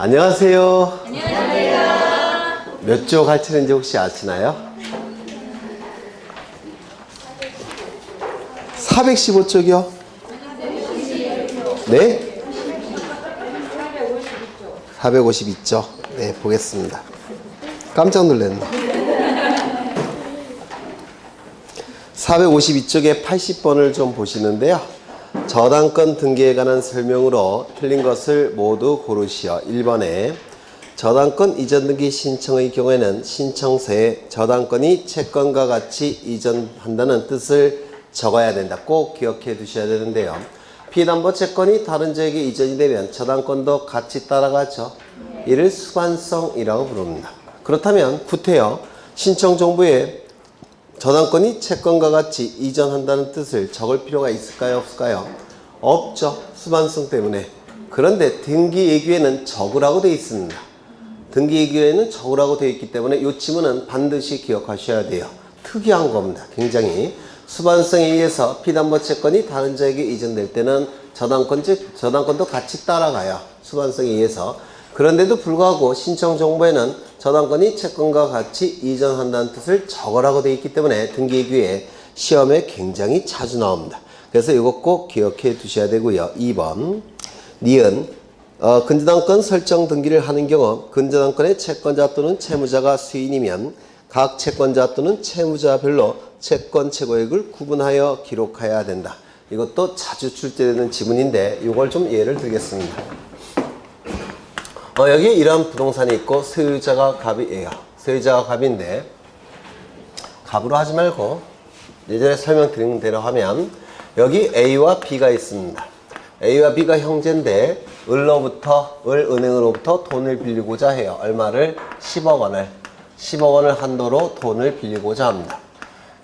안녕하세요. 안녕하세요. 몇 조 가르치는지 혹시 아시나요? 415쪽이요? 네? 452쪽. 네, 보겠습니다. 깜짝 놀랐네. 452쪽에 80번을 좀 보시는데요. 저당권 등기에 관한 설명으로 틀린 것을 모두 고르시오. 1번에 저당권 이전 등기 신청의 경우에는 신청서에 저당권이 채권과 같이 이전한다는 뜻을 적어야 된다. 꼭 기억해 두셔야 되는데요. 피담보 채권이 다른 자에게 이전이 되면 저당권도 같이 따라가죠. 이를 수반성이라고 부릅니다. 그렇다면 구태여 신청 정보에 저당권이 채권과 같이 이전한다는 뜻을 적을 필요가 있을까요? 없을까요? 없죠. 수반성 때문에. 그런데 등기예규에는 적으라고 되어 있습니다. 등기예규에는 적으라고 되어 있기 때문에 이 지문은 반드시 기억하셔야 돼요. 특이한 겁니다. 굉장히. 수반성에 의해서 피담보 채권이 다른 자에게 이전될 때는 저당권도 같이 따라가요. 수반성에 의해서. 그런데도 불구하고 신청 정보에는 저당권이 채권과 같이 이전한다는 뜻을 적으라고 되어 있기 때문에 등기예규에 시험에 굉장히 자주 나옵니다. 그래서 이거 꼭 기억해 두셔야 되고요. 2번 니은 근저당권 설정 등기를 하는 경우 근저당권의 채권자 또는 채무자가 수인이면 각 채권자 또는 채무자별로 채권 최고액을 구분하여 기록해야 된다. 이것도 자주 출제되는 지문인데 이걸 좀 예를 들겠습니다. 여기 이런 부동산이 있고 소유자가 갑이에요. 소유자가 갑인데 갑으로 하지 말고 예전에 설명드린 대로 하면 여기 A와 B가 있습니다. A와 B가 형제인데 은행으로부터 돈을 빌리고자 해요. 얼마를? 10억 원을 한도로 돈을 빌리고자 합니다.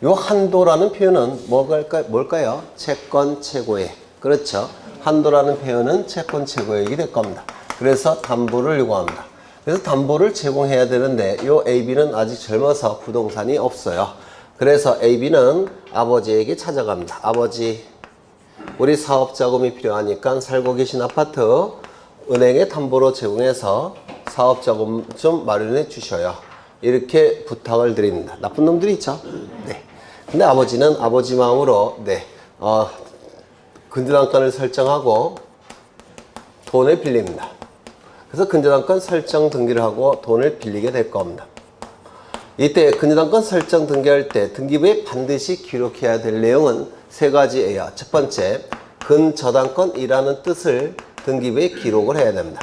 이 한도라는 표현은 뭘까요? 채권 최고액. 그렇죠. 한도라는 표현은 채권 최고액이 될 겁니다. 그래서 담보를 요구합니다. 그래서 담보를 제공해야 되는데 이 AB는 아직 젊어서 부동산이 없어요. 그래서 AB는 아버지에게 찾아갑니다. 아버지, 우리 사업자금이 필요하니까 살고 계신 아파트 은행에 담보로 제공해서 사업자금 좀 마련해 주셔요. 이렇게 부탁을 드립니다. 나쁜 놈들이 있죠? 네. 근데 아버지는 아버지 마음으로 근저당권을 설정하고 돈을 빌립니다. 그래서 근저당권 설정 등기를 하고 돈을 빌리게 될 겁니다. 이때 근저당권 설정 등기할 때 등기부에 반드시 기록해야 될 내용은 세 가지예요. 첫 번째, 근저당권이라는 뜻을 등기부에 기록을 해야 됩니다.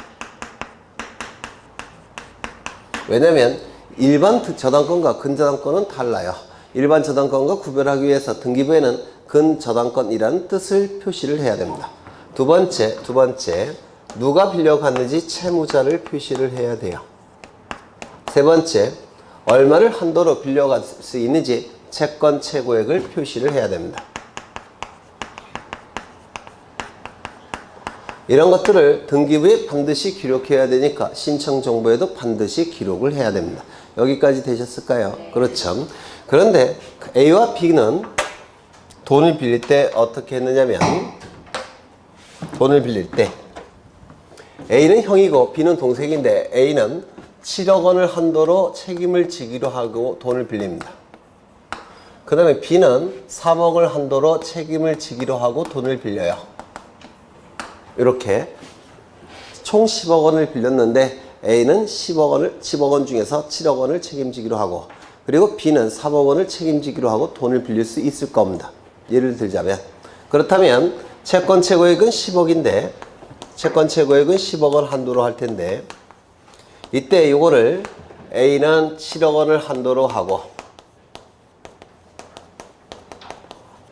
왜냐하면 일반 저당권과 근저당권은 달라요. 일반 저당권과 구별하기 위해서 등기부에는 근저당권이라는 뜻을 표시를 해야 됩니다. 두 번째, 누가 빌려갔는지 채무자를 표시를 해야 돼요. 세 번째, 얼마를 한도로 빌려갈 수 있는지 채권 최고액을 표시를 해야 됩니다. 이런 것들을 등기부에 반드시 기록해야 되니까 신청 정보에도 반드시 기록을 해야 됩니다. 여기까지 되셨을까요? 그렇죠. 그런데 A와 B는 돈을 빌릴 때 어떻게 했느냐면 돈을 빌릴 때 A는 형이고 B는 동생인데 A는 7억 원을 한도로 책임을 지기로 하고 돈을 빌립니다. 그 다음에 B는 3억을 한도로 책임을 지기로 하고 돈을 빌려요. 이렇게 총 10억 원을 빌렸는데 A는 10억 원 중에서 7억 원을 책임지기로 하고 그리고 B는 3억 원을 책임지기로 하고 돈을 빌릴 수 있을 겁니다. 예를 들자면 그렇다면 채권 최고액은 10억인데 채권 최고액은 10억 원 한도로 할 텐데 이때 이거를 A는 7억 원을 한도로 하고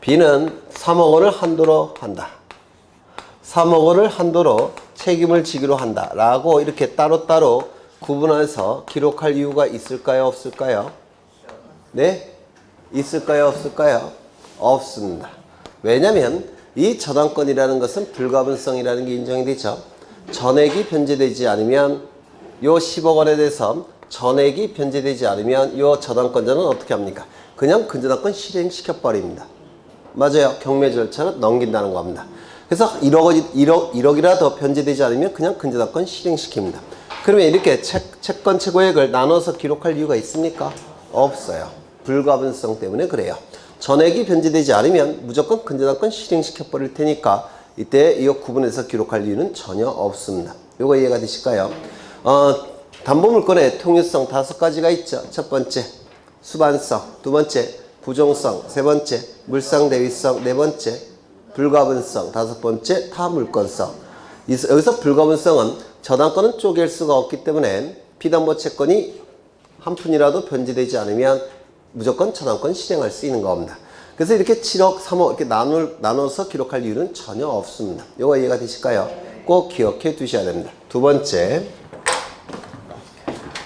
B는 3억 원을 한도로 한다. 3억 원을 한도로 책임을 지기로 한다. 라고 이렇게 따로따로 구분해서 기록할 이유가 있을까요? 없을까요? 네? 있을까요? 없을까요? 없습니다. 왜냐면 이 저당권이라는 것은 불가분성이라는 게 인정이 되죠. 전액이 변제되지 않으면 요 10억 원에 대해서 전액이 변제되지 않으면 요 저당권자는 어떻게 합니까? 그냥 근저당권 실행시켜 버립니다. 맞아요. 경매 절차를 넘긴다는 겁니다. 그래서 1억이라도 변제되지 않으면 그냥 근저당권 실행시킵니다. 그러면 이렇게 채권 최고액을 나눠서 기록할 이유가 있습니까? 없어요. 불가분성 때문에 그래요. 전액이 변제되지 않으면 무조건 근저당권 실행시켜 버릴 테니까 이때 이거 구분해서 기록할 이유는 전혀 없습니다. 이거 이해가 되실까요? 담보물권의 통유성 5가지가 있죠. 첫 번째, 수반성. 두 번째, 부종성. 세 번째, 물상대위성. 네 번째, 불가분성. 다섯 번째, 타물권성. 여기서 불가분성은 저당권은 쪼갤 수가 없기 때문에 피담보 채권이 한 푼이라도 변제되지 않으면 무조건 저당권 실행할 수 있는 겁니다. 그래서 이렇게 7억, 3억 이렇게 나눠서 기록할 이유는 전혀 없습니다. 이거 이해가 되실까요? 꼭 기억해 두셔야 됩니다. 두 번째,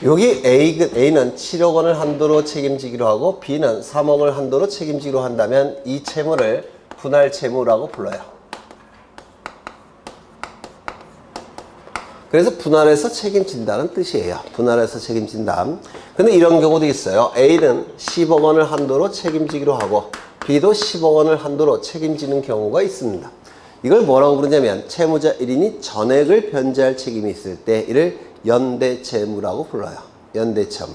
여기 A는 7억 원을 한도로 책임지기로 하고 B는 3억을 한도로 책임지기로 한다면 이 채무를 분할 채무라고 불러요. 그래서 분할해서 책임진다는 뜻이에요. 분할해서 책임진다. 근데 이런 경우도 있어요. A는 10억 원을 한도로 책임지기로 하고 B도 10억 원을 한도로 책임지는 경우가 있습니다. 이걸 뭐라고 부르냐면 채무자 1인이 전액을 변제할 책임이 있을 때 이를 연대채무라고 불러요. 연대채무.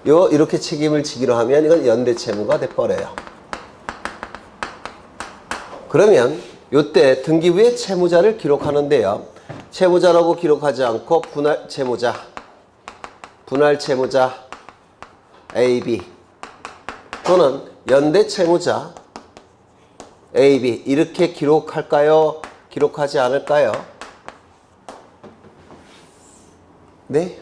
이렇게 책임을 지기로 하면 이건 연대채무가 돼버려요. 그러면 이때 등기부에 채무자를 기록하는데요. 채무자라고 기록하지 않고 분할 채무자 AB 또는 연대 채무자 AB 이렇게 기록할까요? 기록하지 않을까요? 네?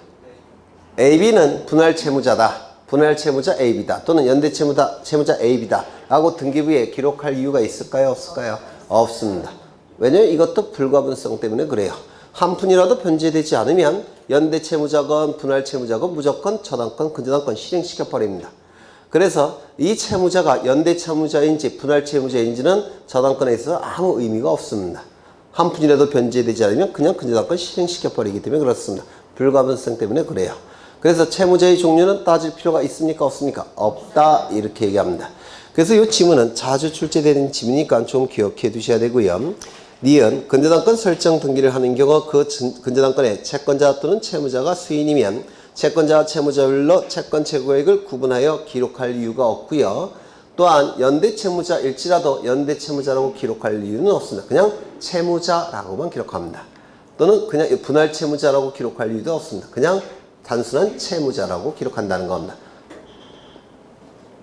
AB는 분할 채무자다. 분할 채무자 AB다. 또는 연대 채무자 AB다. 라고 등기부에 기록할 이유가 있을까요? 없을까요? 없습니다. 왜냐면 이것도 불가분성 때문에 그래요. 한 푼이라도 변제되지 않으면 연대 채무자건 분할 채무자건 무조건 저당권, 근저당권 실행시켜 버립니다. 그래서 이 채무자가 연대 채무자인지 분할 채무자인지는 저당권에 있어서 아무 의미가 없습니다. 한 푼이라도 변제되지 않으면 그냥 근저당권 실행시켜 버리기 때문에 그렇습니다. 불가분성 때문에 그래요. 그래서 채무자의 종류는 따질 필요가 있습니까? 없습니까? 없다. 이렇게 얘기합니다. 그래서 이 지문은 자주 출제되는 지문이니까 좀 기억해 두셔야 되고요. 니은 근저당권 설정 등기를 하는 경우 그 근저당권의 채권자 또는 채무자가 수인이면 채권자와 채무자별로 채권 최고액을 구분하여 기록할 이유가 없고요. 또한 연대 채무자일지라도 연대 채무자라고 기록할 이유는 없습니다. 그냥 채무자라고만 기록합니다. 또는 그냥 분할 채무자라고 기록할 이유도 없습니다. 그냥 단순한 채무자라고 기록한다는 겁니다.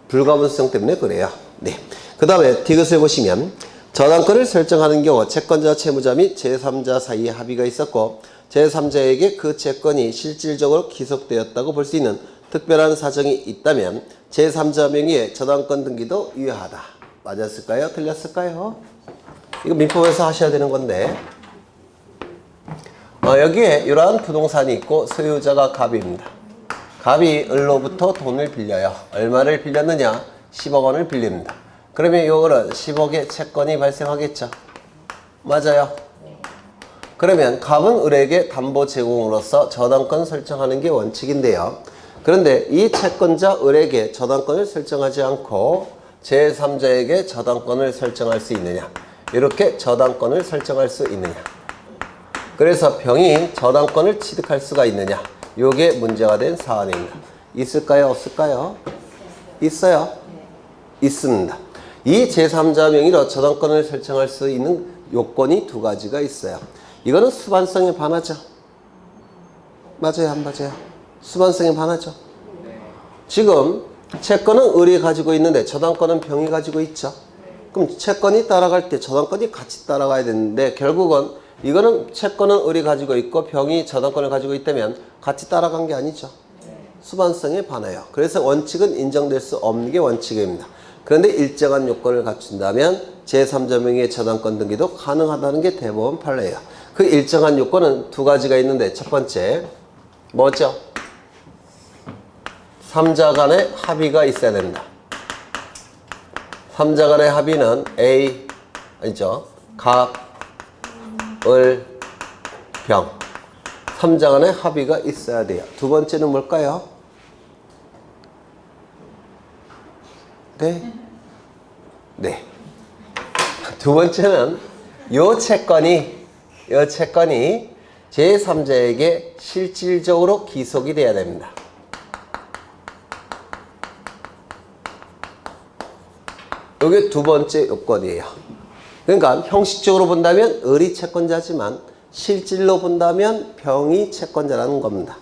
불가분성 때문에 그래요. 네. 그 다음에 디귿을 보시면 저당권을 설정하는 경우 채권자와 채무자 및 제3자 사이에 합의가 있었고 제3자에게 그 채권이 실질적으로 기속되었다고 볼 수 있는 특별한 사정이 있다면 제3자 명의의 저당권 등기도 유효하다. 맞았을까요? 틀렸을까요? 이거 민법에서 하셔야 되는 건데 여기에 이러한 부동산이 있고 소유자가 갑입니다. 갑이 을로부터 돈을 빌려요. 얼마를 빌렸느냐? 10억 원을 빌립니다. 그러면 이거는 10억의 채권이 발생하겠죠. 맞아요. 그러면 갑은 을에게 담보 제공으로서 저당권 설정하는 게 원칙인데요. 그런데 이 채권자 을에게 저당권을 설정하지 않고 제3자에게 저당권을 설정할 수 있느냐? 이렇게 저당권을 설정할 수 있느냐? 그래서 병이 저당권을 취득할 수가 있느냐? 이게 문제가 된 사안입니다. 있을까요? 없을까요? 있어요. 있습니다. 이 제3자 명의로 저당권을 설정할 수 있는 요건이 두 가지가 있어요. 이거는 수반성에 반하죠. 맞아요, 안 맞아요? 수반성에 반하죠. 지금 채권은 을이 가지고 있는데 저당권은 병이 가지고 있죠. 그럼 채권이 따라갈 때 저당권이 같이 따라가야 되는데 결국은 이거는 채권은 을이 가지고 있고 병이 저당권을 가지고 있다면 같이 따라간 게 아니죠. 수반성에 반해요. 그래서 원칙은 인정될 수 없는 게 원칙입니다. 그런데 일정한 요건을 갖춘다면 제3자 명의의 저당권 등기도 가능하다는 게 대법원 판례예요. 그 일정한 요건은 두 가지가 있는데 첫 번째 뭐죠? 3자 간의 합의가 있어야 됩니다. 3자 간의 합의는 A 아니죠. 갑, 을, 병 3자 간의 합의가 있어야 돼요. 두 번째는 뭘까요? 네. 네. 두 번째는 요 채권이 제3자에게 실질적으로 기속이 돼야 됩니다. 이게 두 번째 요건이에요. 그러니까 형식적으로 본다면 을이 채권자지만 실질로 본다면 병이 채권자라는 겁니다.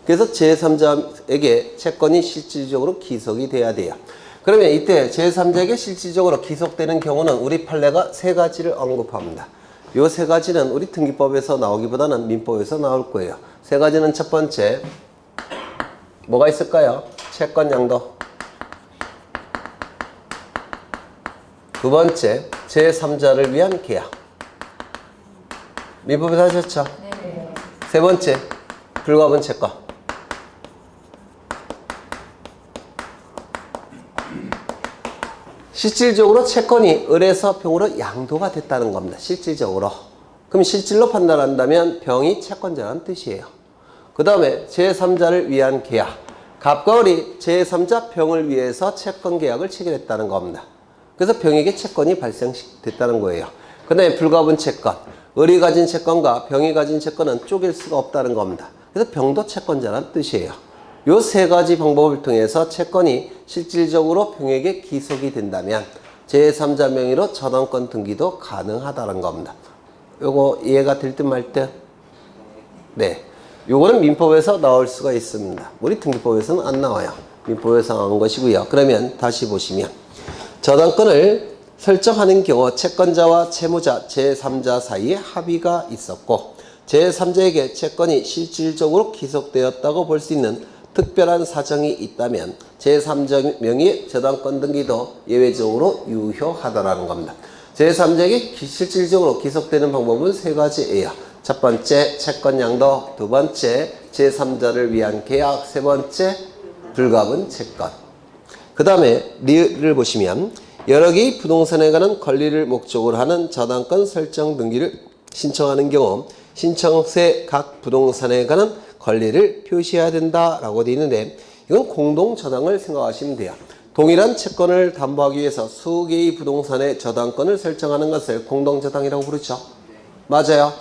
그래서 제3자에게 채권이 실질적으로 기속이 돼야 돼요. 그러면 이때 제3자에게 실질적으로 기속되는 경우는 우리 판례가 세 가지를 언급합니다. 요 세 가지는 우리 등기법에서 나오기보다는 민법에서 나올 거예요. 세 가지는 첫 번째 뭐가 있을까요? 채권 양도. 두 번째 제3자를 위한 계약. 민법에서 하셨죠? 네. 세 번째 불가분 채권. 실질적으로 채권이 을에서 병으로 양도가 됐다는 겁니다. 실질적으로. 그럼 실질로 판단한다면 병이 채권자라는 뜻이에요. 그 다음에 제3자를 위한 계약. 갑과 을이 제3자 병을 위해서 채권 계약을 체결했다는 겁니다. 그래서 병에게 채권이 발생됐다는 거예요. 그 다음에 불가분 채권. 을이 가진 채권과 병이 가진 채권은 쪼갤 수가 없다는 겁니다. 그래서 병도 채권자라는 뜻이에요. 요 세 가지 방법을 통해서 채권이 실질적으로 병에게 기속이 된다면 제3자 명의로 저당권 등기도 가능하다는 겁니다. 요거 이해가 될 듯 말 듯? 네. 요거는 민법에서 나올 수가 있습니다. 우리 등기법에서는 안 나와요. 민법에서 나온 것이고요. 그러면 다시 보시면 저당권을 설정하는 경우 채권자와 채무자 제3자 사이에 합의가 있었고 제3자에게 채권이 실질적으로 기속되었다고 볼 수 있는 특별한 사정이 있다면 제3자 명의의 저당권 등기도 예외적으로 유효하다라는 겁니다. 제3자에게 실질적으로 기속되는 방법은 세 가지예요. 첫 번째 채권 양도, 두 번째 제3자를 위한 계약, 세 번째 불가분 채권. 그 다음에 리를 보시면 여러 개의 부동산에 관한 권리를 목적으로 하는 저당권 설정 등기를 신청하는 경우 신청세 각 부동산에 관한 권리를 표시해야 된다라고 되어 있는데 이건 공동저당을 생각하시면 돼요. 동일한 채권을 담보하기 위해서 수개의 부동산의 저당권을 설정하는 것을 공동저당이라고 부르죠. 맞아요.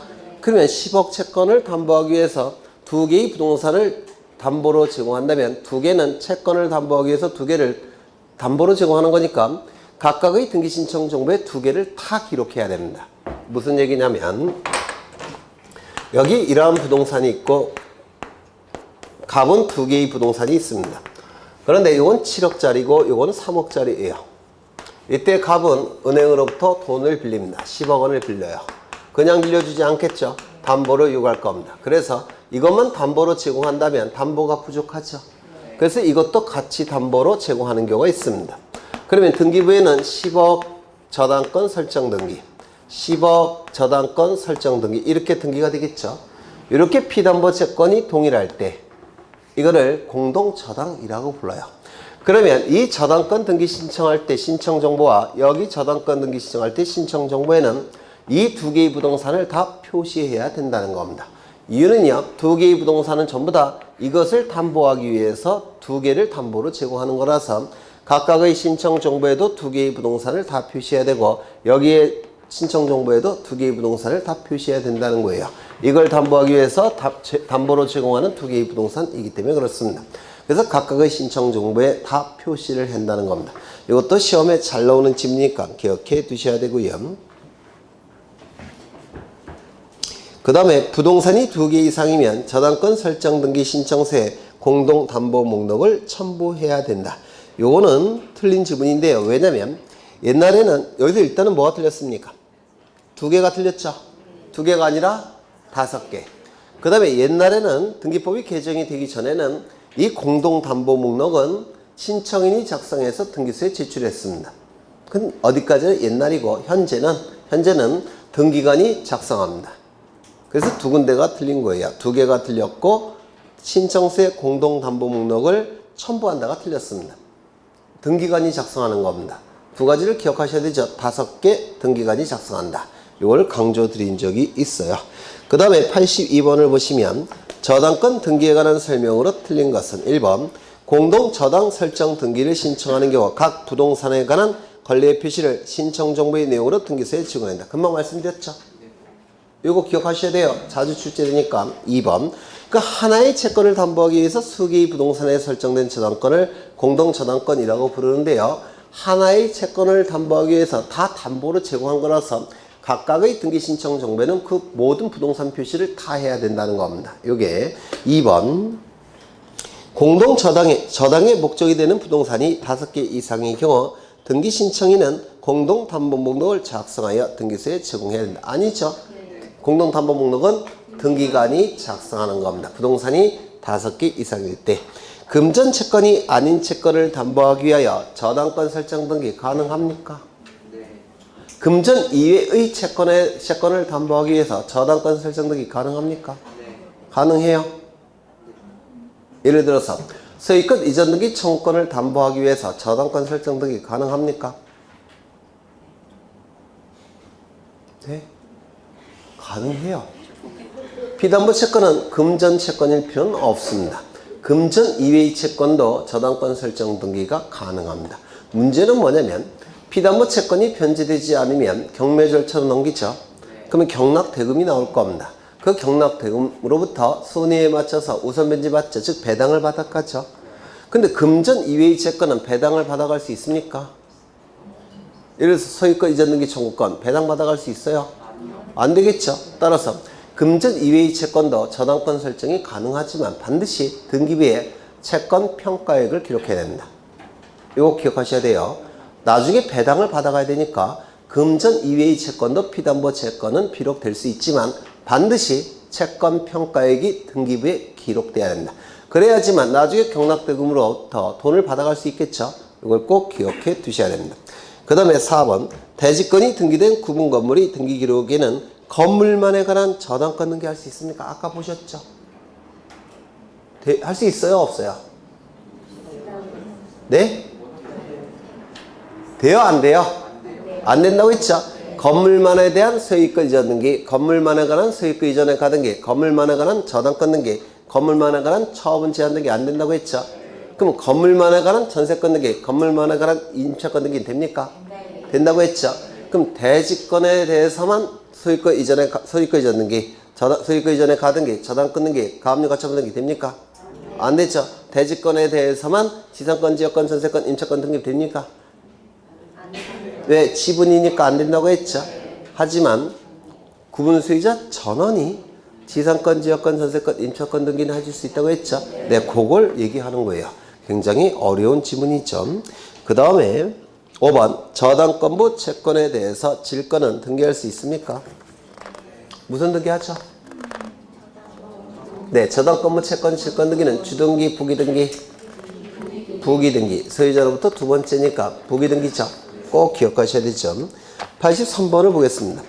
그러면 10억 채권을 담보하기 위해서 두 개의 부동산을 담보로 제공한다면 두 개는 채권을 담보하기 위해서 두 개를 담보로 제공하는 거니까 각각의 등기 신청 정보에 두 개를 다 기록해야 됩니다. 무슨 얘기냐면 여기 이러한 부동산이 있고 갑은 두 개의 부동산이 있습니다. 그런데 이건 7억짜리고 이건 3억짜리예요. 이때 갑은 은행으로부터 돈을 빌립니다. 10억 원을 빌려요. 그냥 빌려주지 않겠죠. 담보를 요구할 겁니다. 그래서 이것만 담보로 제공한다면 담보가 부족하죠. 그래서 이것도 같이 담보로 제공하는 경우가 있습니다. 그러면 등기부에는 10억 저당권 설정 등기, 10억 저당권 설정 등기 이렇게 등기가 되겠죠. 이렇게 피담보 채권이 동일할 때 이거를 공동저당이라고 불러요. 그러면 이 저당권 등기 신청할 때 신청 정보와 여기 저당권 등기 신청할 때 신청 정보에는 이 두 개의 부동산을 다 표시해야 된다는 겁니다. 이유는요, 두 개의 부동산은 전부 다 이것을 담보하기 위해서 두 개를 담보로 제공하는 거라서 각각의 신청 정보에도 두 개의 부동산을 다 표시해야 되고 여기에 신청 정보에도 두 개의 부동산을 다 표시해야 된다는 거예요. 이걸 담보하기 위해서 담보로 제공하는 두 개의 부동산이기 때문에 그렇습니다. 그래서 각각의 신청 정보에 다 표시를 한다는 겁니다. 이것도 시험에 잘 나오는 질문이니까 기억해 두셔야 되고요. 그 다음에 부동산이 두 개 이상이면 저당권 설정 등기 신청서에 공동담보 목록을 첨부해야 된다. 요거는 틀린 지문인데요. 왜냐면 옛날에는 여기서 일단은 뭐가 틀렸습니까? 두 개가 틀렸죠. 두 개가 아니라 5개. 그 다음에 옛날에는 등기법이 개정이 되기 전에는 이 공동담보 목록은 신청인이 작성해서 등기소에 제출했습니다. 그건 어디까지는 옛날이고 현재는 등기관이 작성합니다. 그래서 두 군데가 틀린 거예요. 두 개가 틀렸고 신청서에 공동담보 목록을 첨부한다가 틀렸습니다. 등기관이 작성하는 겁니다. 두 가지를 기억하셔야 되죠. 5개 등기관이 작성한다. 이걸 강조 드린 적이 있어요. 그 다음에 82번을 보시면 저당권 등기에 관한 설명으로 틀린 것은 1번 공동 저당 설정 등기를 신청하는 경우 각 부동산에 관한 권리의 표시를 신청 정보의 내용으로 등기소에 제공한다. 금방 말씀드렸죠. 요거 기억하셔야 돼요. 자주 출제되니까. 2번. 그 하나의 채권을 담보하기 위해서 수개의 부동산에 설정된 저당권을 공동저당권이라고 부르는데요. 하나의 채권을 담보하기 위해서 다 담보로 제공한 거라서 각각의 등기 신청 정보에는 그 모든 부동산 표시를 다 해야 된다는 겁니다. 요게 2번. 저당의 목적이 되는 부동산이 5개 이상의 경우 등기 신청인은 공동담보목록을 작성하여 등기소에 제공해야 된다. 아니죠. 공동담보목록은 등기관이 작성하는 겁니다. 부동산이 5개 이상일 때. 금전 채권이 아닌 채권을 담보하기 위하여 저당권 설정 등기 가능합니까? 금전 이외의 채권을 담보하기 위해서 저당권 설정 등기 가능합니까? 가능해요. 예를 들어서 소유권 이전 등기 청구권을 담보하기 위해서 저당권 설정 등기 가능합니까? 네. 가능해요. 피담보 채권은 금전 채권일 필요는 없습니다. 금전 이외의 채권도 저당권 설정 등기가 가능합니다. 문제는 뭐냐면 피담보 채권이 변제되지 않으면 경매 절차로 넘기죠. 그러면 경락대금이 나올 겁니다. 그 경락대금으로부터 순위에 맞춰서 우선 변제 받죠. 즉 배당을 받아가죠. 근데 금전 이외의 채권은 배당을 받아갈 수 있습니까? 예를 들어서 소유권 이전 등기 청구권 배당 받아갈 수 있어요? 안 되겠죠. 따라서 금전 이외의 채권도 저당권 설정이 가능하지만 반드시 등기부에 채권 평가액을 기록해야 됩니다. 이거 기억하셔야 돼요. 나중에 배당을 받아가야 되니까 금전 이외의 채권도 피담보 채권은 비록 될 수 있지만 반드시 채권 평가액이 등기부에 기록돼야 됩니다. 그래야지만 나중에 경락대금으로부터 돈을 받아갈 수 있겠죠. 이걸 꼭 기억해 두셔야 됩니다. 그 다음에 4번. 대지권이 등기된 구분 건물이 등기 기록에는 건물만에 관한 저당권 등기할 수 있습니까? 아까 보셨죠? 할 수 있어요? 없어요? 네? 돼요? 안 돼요? 안 된다고 했죠? 건물만에 대한 소유권 이전 등기, 건물만에 관한 소유권 이전에 가등기, 건물만에 관한 저당권 등기, 건물만에 관한 처분 제한 등기 안 된다고 했죠? 그럼 건물만에 관한 전세권 등기, 건물만에 관한 임차권 등기 됩니까? 된다고 했죠? 그럼 대지권에 대해서만 소유권 이전 등기, 소유권 이전에 가등기, 저당권 등기, 가압류 가처분 등기 됩니까? 안 되죠? 대지권에 대해서만 지상권, 지역권, 전세권, 임차권 등기 됩니까? 왜? 지분이니까 안 된다고 했죠. 하지만 구분수의자 전원이 지상권, 지역권, 전세권, 임차권 등기는 해줄 수 있다고 했죠. 네, 그걸 얘기하는 거예요. 굉장히 어려운 지문이죠. 그 다음에 5번. 저당권부 채권에 대해서 질권은 등기할 수 있습니까? 무슨 등기하죠? 네, 저당권부 채권 질권 등기는 주등기, 부기등기, 부기등기. 소유자로부터 두 번째니까 부기등기죠. 꼭 기억하셔야 되죠. 83번을 보겠습니다.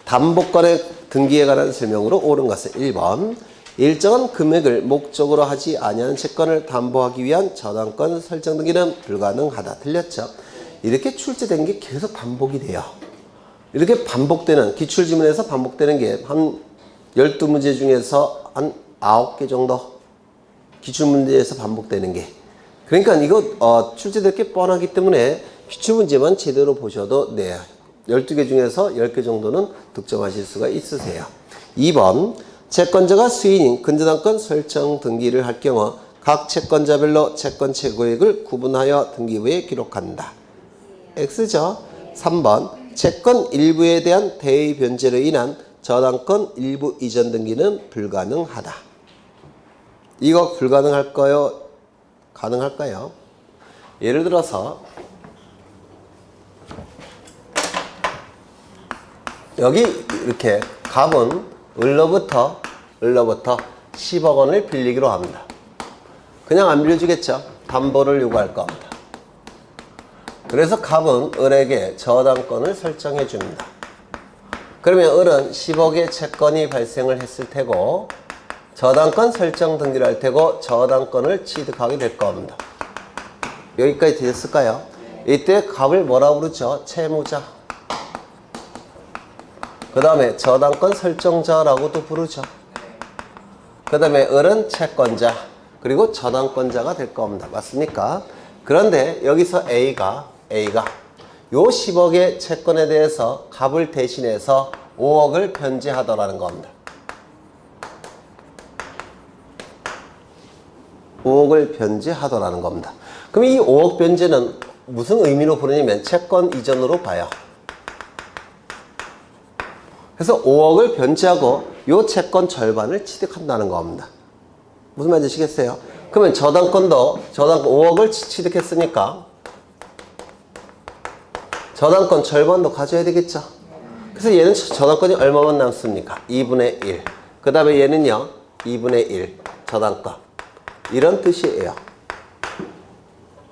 담보권의 등기에 관한 설명으로 옳은 것은 1번. 일정한 금액을 목적으로 하지 아니하는 채권을 담보하기 위한 저당권 설정 등기는 불가능하다. 틀렸죠? 이렇게 출제된 게 계속 반복이 돼요. 이렇게 반복되는, 기출지문에서 반복되는 게 한 12문제 중에서 한 9개 정도 기출문제에서 반복되는 게. 그러니까 이거 출제될 게 뻔하기 때문에 기출문제만 제대로 보셔도 네, 12개 중에서 10개 정도는 득점하실 수가 있으세요. 2번. 채권자가 수인인 근저당권 설정 등기를 할 경우 각 채권자별로 채권 최고액을 구분하여 등기부에 기록한다. X죠. 3번. 채권 일부에 대한 대의 변제로 인한 저당권 일부 이전 등기는 불가능하다. 이거 불가능할까요? 가능할까요? 예를 들어서 여기 이렇게 갑은 을로부터 10억 원을 빌리기로 합니다. 그냥 안 빌려주겠죠. 담보를 요구할 겁니다. 그래서 갑은 을에게 저당권을 설정해 줍니다. 그러면 을은 10억의 채권이 발생을 했을 테고 저당권 설정 등기를 할 테고 저당권을 취득하게 될 겁니다. 여기까지 되셨을까요? 이때 갑을 뭐라 부르죠? 채무자. 그 다음에 저당권 설정자라고도 부르죠. 그 다음에 을은 채권자 그리고 저당권자가 될 겁니다. 맞습니까? 그런데 여기서 A가 요 10억의 채권에 대해서 갑을 대신해서 5억을 변제하더라는 겁니다. 5억을 변제하더라는 겁니다. 그럼 이 5억 변제는 무슨 의미로 부르냐면 채권 이전으로 봐요. 그래서 5억을 변제하고 요 채권 절반을 취득한다는 겁니다. 무슨 말인지 아시겠어요? 그러면 저당권도 5억을 취득했으니까 저당권 절반도 가져야 되겠죠. 그래서 얘는 저당권이 얼마만 남습니까? 2분의 1. 그 다음에 얘는요 2분의 1 저당권. 이런 뜻이에요.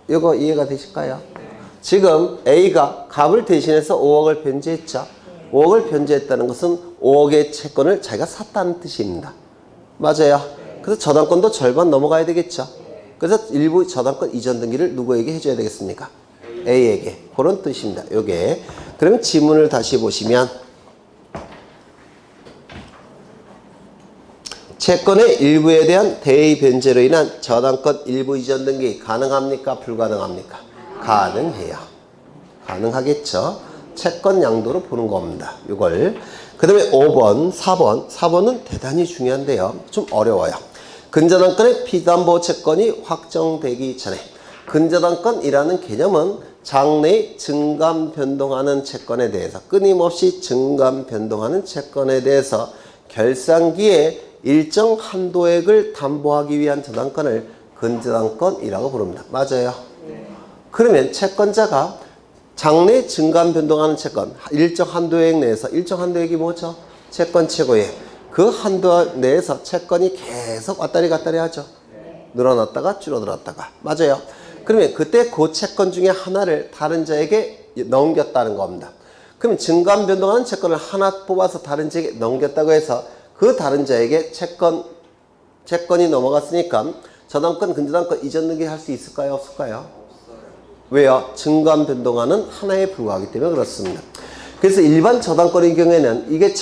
이거 이해가 되실까요? 지금 A가 값을 대신해서 5억을 변제했죠. 5억을 변제했다는 것은 5억의 채권을 자기가 샀다는 뜻입니다. 맞아요. 그래서 저당권도 절반 넘어가야 되겠죠. 그래서 일부 저당권 이전 등기를 누구에게 해줘야 되겠습니까? A에게. 그런 뜻입니다. 요게. 그러면 지문을 다시 보시면 채권의 일부에 대한 대의 변제로 인한 저당권 일부 이전 등기 가능합니까? 불가능합니까? 가능해요. 가능하겠죠. 채권 양도로 보는 겁니다. 이걸. 그 다음에 5번, 4번은 대단히 중요한데요. 좀 어려워요. 근저당권의 피담보 채권이 확정되기 전에 근저당권이라는 개념은 장래에 증감 변동하는 채권에 대해서 끊임없이 증감 변동하는 채권에 대해서 결산기에 일정 한도액을 담보하기 위한 저당권을 근저당권이라고 부릅니다. 맞아요. 그러면 채권자가 장래 증감 변동하는 채권 일정 한도액 내에서 일정 한도액이 뭐죠? 채권 최고액. 그 한도 내에서 채권이 계속 왔다리 갔다리 하죠. 늘어났다가 줄어들었다가. 맞아요. 그러면 그때 그 채권 중에 하나를 다른 자에게 넘겼다는 겁니다. 그러면 증감 변동하는 채권을 하나 뽑아서 다른 자에게 넘겼다고 해서 그 다른 자에게 채권이 넘어갔으니까 저당권, 근저당권 이전 등기 할 수 있을까요? 없을까요? 왜요? 증감 변동하는 하나에 불과하기 때문에 그렇습니다. 그래서 일반 저당권의 경우에는 이게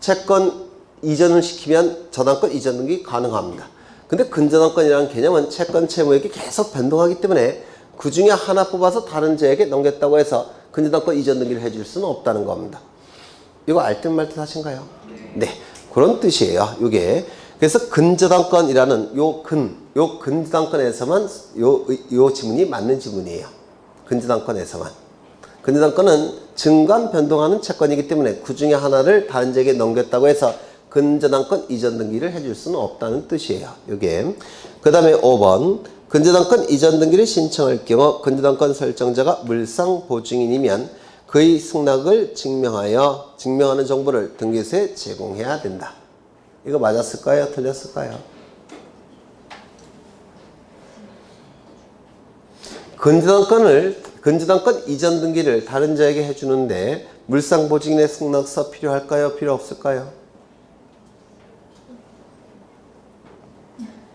채권 이전을 시키면 저당권 이전 등기 가능합니다. 근데 근저당권이라는 개념은 채권 채무액이 계속 변동하기 때문에 그 중에 하나 뽑아서 다른 자에게 넘겼다고 해서 근저당권 이전 등기를 해줄 수는 없다는 겁니다. 이거 알듯 말듯 하신가요? 네. 그런 뜻이에요. 이게. 그래서 근저당권이라는 요 근저당권에서만 요 지문이 맞는 지문이에요. 근저당권에서만. 근저당권은 증감 변동하는 채권이기 때문에 그 중에 하나를 다른 자에게 넘겼다고 해서 근저당권 이전 등기를 해줄 수는 없다는 뜻이에요. 이게. 그 다음에 5번. 근저당권 이전 등기를 신청할 경우 근저당권 설정자가 물상보증인이면 그의 승낙을 증명하는 정보를 등기소에 제공해야 된다. 이거 맞았을까요? 틀렸을까요? 근저당권 이전 등기를 다른 자에게 해주는데 물상보증인의 승낙서 필요할까요? 필요 없을까요?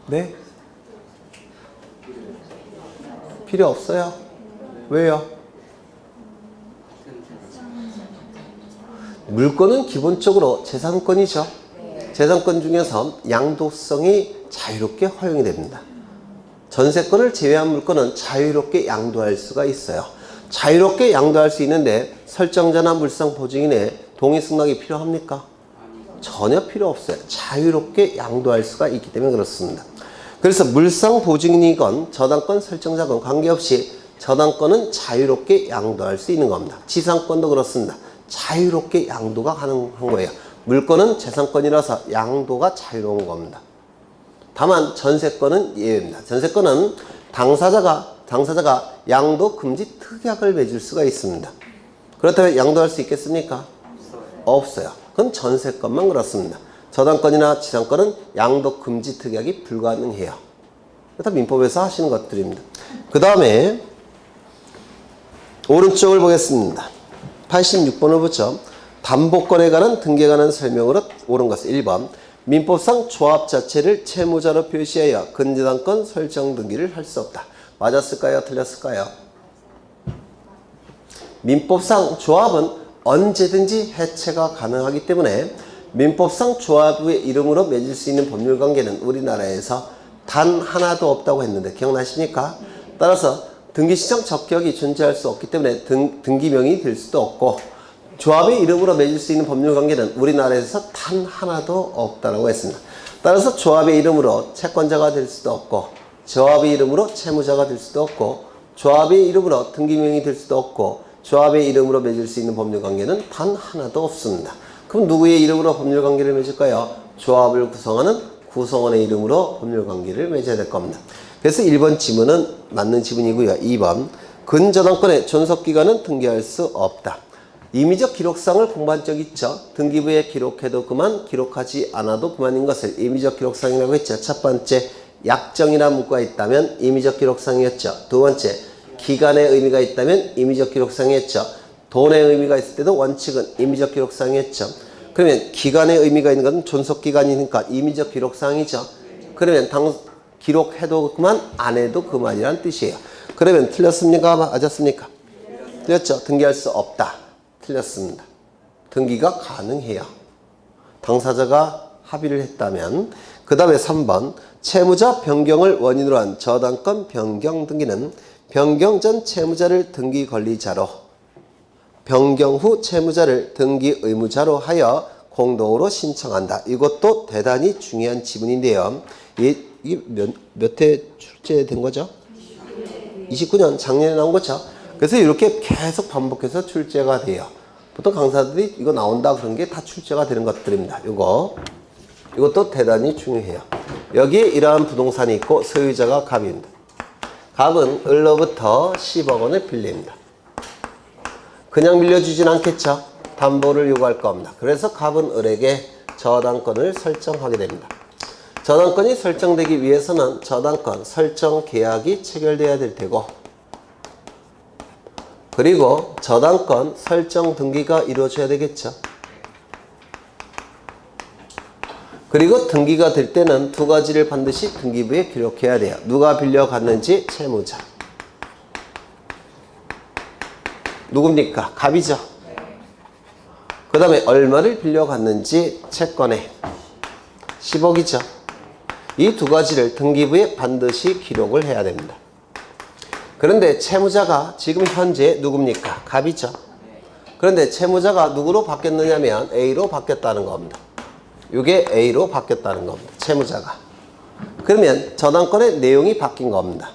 네? 필요 없어요. 왜요? 물권은 기본적으로 재산권이죠. 재산권 중에서 양도성이 자유롭게 허용이 됩니다. 전세권을 제외한 물권은 자유롭게 양도할 수가 있어요. 자유롭게 양도할 수 있는데 설정자나 물상보증인의 동의 승낙이 필요합니까? 전혀 필요 없어요. 자유롭게 양도할 수가 있기 때문에 그렇습니다. 그래서 물상보증인이건 저당권 설정자건 관계없이 저당권은 자유롭게 양도할 수 있는 겁니다. 지상권도 그렇습니다. 자유롭게 양도가 가능한 거예요. 물권은 재산권이라서 양도가 자유로운 겁니다. 다만 전세권은 예외입니다. 전세권은 당사자가 양도 금지 특약을 맺을 수가 있습니다. 그렇다면 양도할 수 있겠습니까? 없어요. 그건 전세권만 그렇습니다. 저당권이나 지상권은 양도 금지 특약이 불가능해요. 다 민법에서 하시는 것들입니다. 그 다음에 오른쪽을 보겠습니다. 86번을 보죠. 담보권에 관한 등기에 관한 설명으로 옳은 것은 1번. 민법상 조합 자체를 채무자로 표시하여 근저당권 설정 등기를 할 수 없다. 맞았을까요? 틀렸을까요? 민법상 조합은 언제든지 해체가 가능하기 때문에 민법상 조합의 이름으로 맺을 수 있는 법률관계는 우리나라에서 단 하나도 없다고 했는데 기억나십니까? 따라서 등기시정 적격이 존재할 수 없기 때문에 등기명이 될 수도 없고 조합의 이름으로 맺을 수 있는 법률관계는 우리나라에서 단 하나도 없다고 했습니다. 따라서 조합의 이름으로 채권자가 될 수도 없고, 조합의 이름으로 채무자가 될 수도 없고, 조합의 이름으로 등기명이 될 수도 없고, 조합의 이름으로 맺을 수 있는 법률관계는 단 하나도 없습니다. 그럼 누구의 이름으로 법률관계를 맺을까요? 조합을 구성하는 구성원의 이름으로 법률관계를 맺어야 될 겁니다. 그래서 1번 지문은 맞는 지문이고요. 2번 근저당권의 존속기간은 등기할 수 없다. 임의적 기록상을 공부한 적 있죠? 등기부에 기록해도 그만, 기록하지 않아도 그만인 것을 임의적 기록상이라고 했죠. 첫 번째, 약정이라는 문구가 있다면 임의적 기록상이었죠. 두 번째, 기간의 의미가 있다면 임의적 기록상이었죠. 돈의 의미가 있을 때도 원칙은 임의적 기록상이었죠. 그러면 기간의 의미가 있는 것은 존속기간이니까 임의적 기록상이죠. 그러면 기록해도 그만, 안 해도 그만이라는 뜻이에요. 그러면 틀렸습니까? 맞았습니까? 틀렸죠. 등기할 수 없다. 틀렸습니다. 등기가 가능해요. 당사자가 합의를 했다면. 그 다음에 3번 채무자 변경을 원인으로 한 저당권 변경 등기는 변경 전 채무자를 등기 권리자로, 변경 후 채무자를 등기 의무자로 하여 공동으로 신청한다. 이것도 대단히 중요한 지문인데요. 이게 몇 회 출제된 거죠? 29년 작년에 나온 거죠. 그래서 이렇게 계속 반복해서 출제가 돼요. 보통 강사들이 이거 나온다 그런 게 다 출제가 되는 것들입니다. 이것도 대단히 중요해요. 여기에 이러한 부동산이 있고 소유자가 갑입니다. 갑은 을로부터 10억 원을 빌립니다. 그냥 빌려주진 않겠죠. 담보를 요구할 겁니다. 그래서 갑은 을에게 저당권을 설정하게 됩니다. 저당권이 설정되기 위해서는 저당권 설정 계약이 체결돼야 될 테고, 그리고 저당권 설정 등기가 이루어져야 되겠죠. 그리고 등기가 될 때는 두 가지를 반드시 등기부에 기록해야 돼요. 누가 빌려갔는지 채무자. 누굽니까? 갑이죠. 그 다음에 얼마를 빌려갔는지 채권에 10억이죠. 이 두 가지를 등기부에 반드시 기록을 해야 됩니다. 그런데 채무자가 지금 현재 누굽니까? 갑이죠. 그런데 채무자가 누구로 바뀌었느냐면 A로 바뀌었다는 겁니다. 이게 A로 바뀌었다는 겁니다. 채무자가. 그러면 저당권의 내용이 바뀐 겁니다.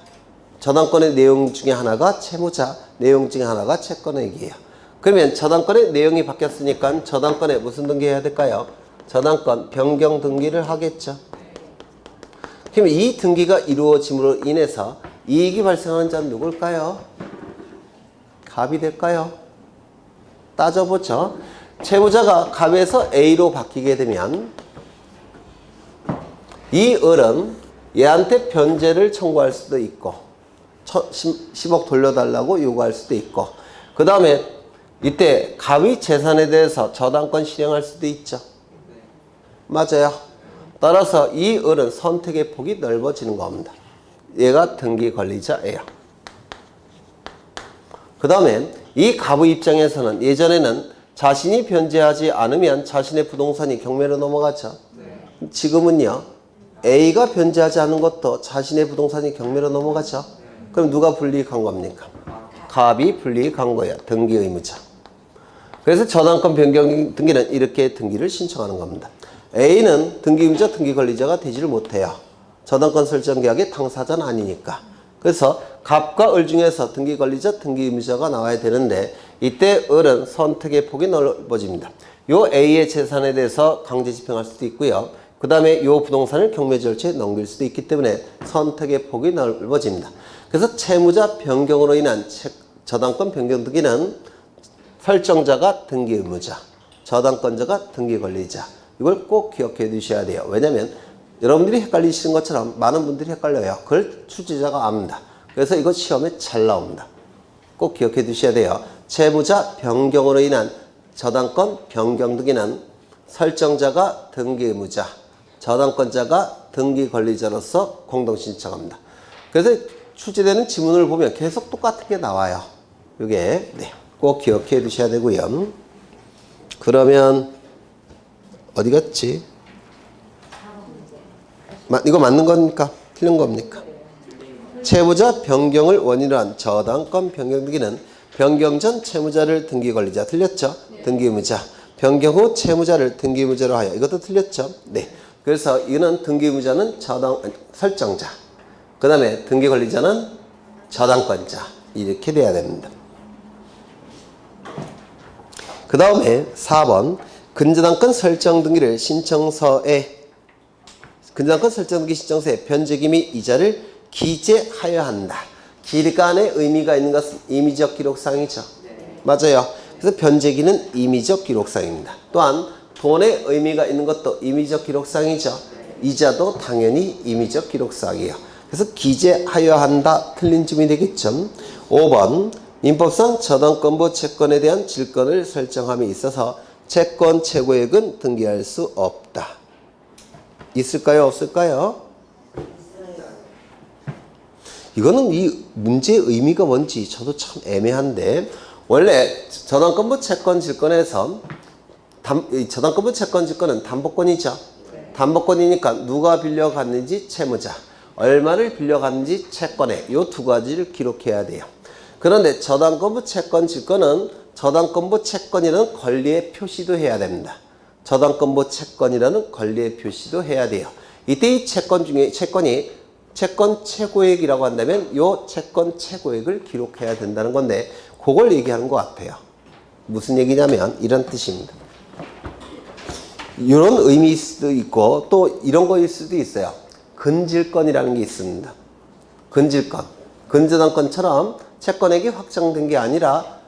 저당권의 내용 중에 하나가 채무자, 내용 중에 하나가 채권액이에요. 그러면 저당권의 내용이 바뀌었으니까 저당권에 무슨 등기해야 될까요? 저당권 변경 등기를 하겠죠. 그럼 이 등기가 이루어짐으로 인해서 이익이 발생하는 자는 누굴까요? 갑이 될까요? 따져보죠. 채무자가 갑에서 A로 바뀌게 되면 이 을은 얘한테 변제를 청구할 수도 있고 10억 돌려달라고 요구할 수도 있고, 그 다음에 이때 갑의 재산에 대해서 저당권 실행할 수도 있죠. 맞아요. 따라서 이 을은 선택의 폭이 넓어지는 겁니다. 얘가 등기 권리자예요. 그 다음에 이 갑의 입장에서는 예전에는 자신이 변제하지 않으면 자신의 부동산이 경매로 넘어가죠. 지금은요, A가 변제하지 않은 것도 자신의 부동산이 경매로 넘어가죠. 그럼 누가 불이익한 겁니까? 갑이 불이익한 거예요. 등기 의무자. 그래서 저당권 변경 등기는 이렇게 등기를 신청하는 겁니다. A는 등기 의무자, 등기 권리자가 되지를 못해요. 저당권 설정 계약의 당사자는 아니니까. 그래서 갑과 을 중에서 등기 권리자, 등기 의무자가 나와야 되는데 이때 을은 선택의 폭이 넓어집니다. 요 A의 재산에 대해서 강제 집행할 수도 있고요. 그 다음에 요 부동산을 경매 절차에 넘길 수도 있기 때문에 선택의 폭이 넓어집니다. 그래서 채무자 변경으로 인한 저당권 변경 등기는 설정자가 등기 의무자, 저당권자가 등기 권리자. 이걸 꼭 기억해 두셔야 돼요. 왜냐하면 여러분들이 헷갈리시는 것처럼 많은 분들이 헷갈려요. 그걸 출제자가 압니다. 그래서 이거 시험에 잘 나옵니다. 꼭 기억해 두셔야 돼요. 채무자 변경으로 인한 저당권 변경 등기는 설정자가 등기 의무자, 저당권자가 등기 권리자로서 공동 신청합니다. 그래서 출제되는 지문을 보면 계속 똑같은 게 나와요. 이게 꼭 기억해 두셔야 되고요. 그러면 어디 갔지? 이거 맞는 겁니까? 틀린 겁니까? 채무자 변경을 원인으로 한 저당권 변경 등기는 변경 전 채무자를 등기 권리자 틀렸죠? 등기의무자. 변경 후 채무자를 등기의무자로 하여 이것도 틀렸죠? 네. 그래서 이거는 등기의무자는 설정자. 그 다음에 등기 권리자는 저당권자. 이렇게 돼야 됩니다. 그 다음에 4번 근저당권 설정 등기를 근저당권 설정 등기 신청서에 변제기 및 이자를 기재하여야 한다. 기간의 의미가 있는 것은 임의적 기록상이죠. 맞아요. 그래서 변제기는 임의적 기록상입니다. 또한 돈의 의미가 있는 것도 임의적 기록상이죠. 이자도 당연히 임의적 기록상이에요. 그래서 기재하여야 한다. 틀린 점이 되겠죠. 5번 민법상 저당권부 채권에 대한 질권을 설정함에 있어서 채권 최고액은 등기할 수 없다. 있을까요? 없을까요? 이거는 이 문제의 의미가 뭔지 저도 참 애매한데, 원래 저당권부 채권 질권에서 저당권부 채권 질권은 담보권이죠. 담보권이니까 누가 빌려갔는지 채무자, 얼마를 빌려갔는지 채권액, 요 두 가지를 기록해야 돼요. 그런데 저당권부 채권 질권은 저당권부 채권이라는 권리의 표시도 해야 됩니다. 저당권부 채권이라는 권리의 표시도 해야 돼요. 이때 이 채권 중에 채권이 채권 최고액이라고 한다면 요 채권 최고액을 기록해야 된다는 건데, 그걸 얘기하는 것 같아요. 무슨 얘기냐면 이런 뜻입니다. 이런 의미일 수도 있고 또 이런 거일 수도 있어요. 근질권이라는 게 있습니다. 근질권. 근저당권처럼 채권액이 확정된 게 아니라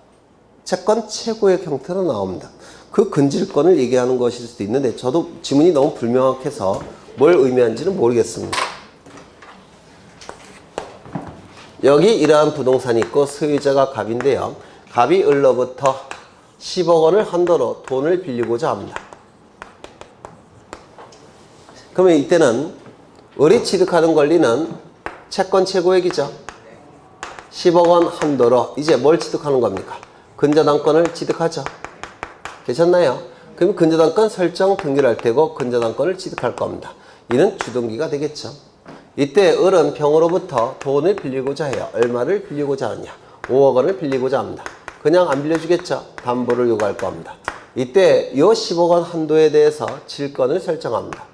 채권 최고액 형태로 나옵니다. 그 근질권을 얘기하는 것일 수도 있는데 저도 지문이 너무 불명확해서 뭘 의미하는지는 모르겠습니다. 여기 이러한 부동산이 있고 소유자가 갑인데요. 갑이 을로부터 10억 원을 한도로 돈을 빌리고자 합니다. 그러면 이때는 을이 취득하는 권리는 채권 최고액이죠. 10억 원 한도로 이제 뭘 취득하는 겁니까? 근저당권을 취득하죠. 되셨나요? 그럼 근저당권 설정 등기를 할 테고 근저당권을 취득할 겁니다. 이는 주등기가 되겠죠. 이때 을은 병으로부터 돈을 빌리고자 해요. 얼마를 빌리고자 하느냐? 5억 원을 빌리고자 합니다. 그냥 안 빌려주겠죠. 담보를 요구할 겁니다. 이때 요 10억 원 한도에 대해서 질권을 설정합니다.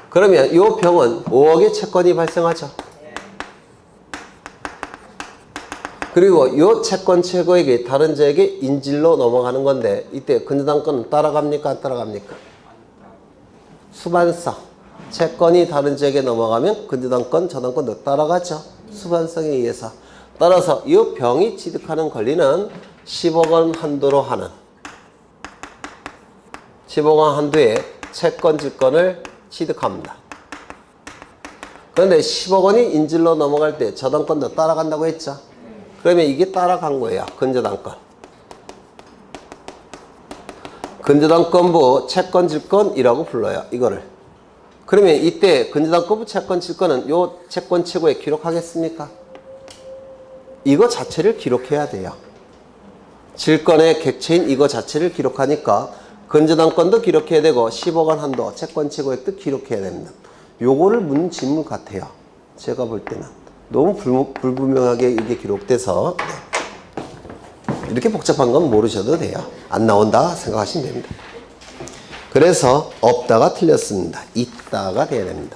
그러면 이 병은 5억의 채권이 발생하죠. 그리고 이 채권 최고액이 다른 자에게 인질로 넘어가는 건데 이때 근저당권은 따라갑니까? 안 따라갑니까? 수반성. 채권이 다른 자에게 넘어가면 근저당권, 저당권도 따라가죠. 수반성에 의해서. 따라서 이 병이 취득하는 권리는 10억 원 한도로 하는 10억 원 한도의 채권 질권을 취득합니다. 그런데 10억 원이 인질로 넘어갈 때 저당권도 따라간다고 했죠. 그러면 이게 따라간 거예요. 근저당권. 근저당권부 채권질권이라고 불러요. 이거를. 그러면 이때 근저당권부 채권질권은 요 채권 최고에 기록하겠습니까? 이거 자체를 기록해야 돼요. 질권의 객체인 이거 자체를 기록하니까 근저당권도 기록해야 되고 10억 원 한도 채권 최고액도 기록해야 됩니다. 요거를 묻는 질문 같아요. 제가 볼 때는. 너무 불분명하게 이게 기록돼서 이렇게 복잡한 건 모르셔도 돼요. 안 나온다 생각하시면 됩니다. 그래서 없다가 틀렸습니다. 있다가 돼야 됩니다.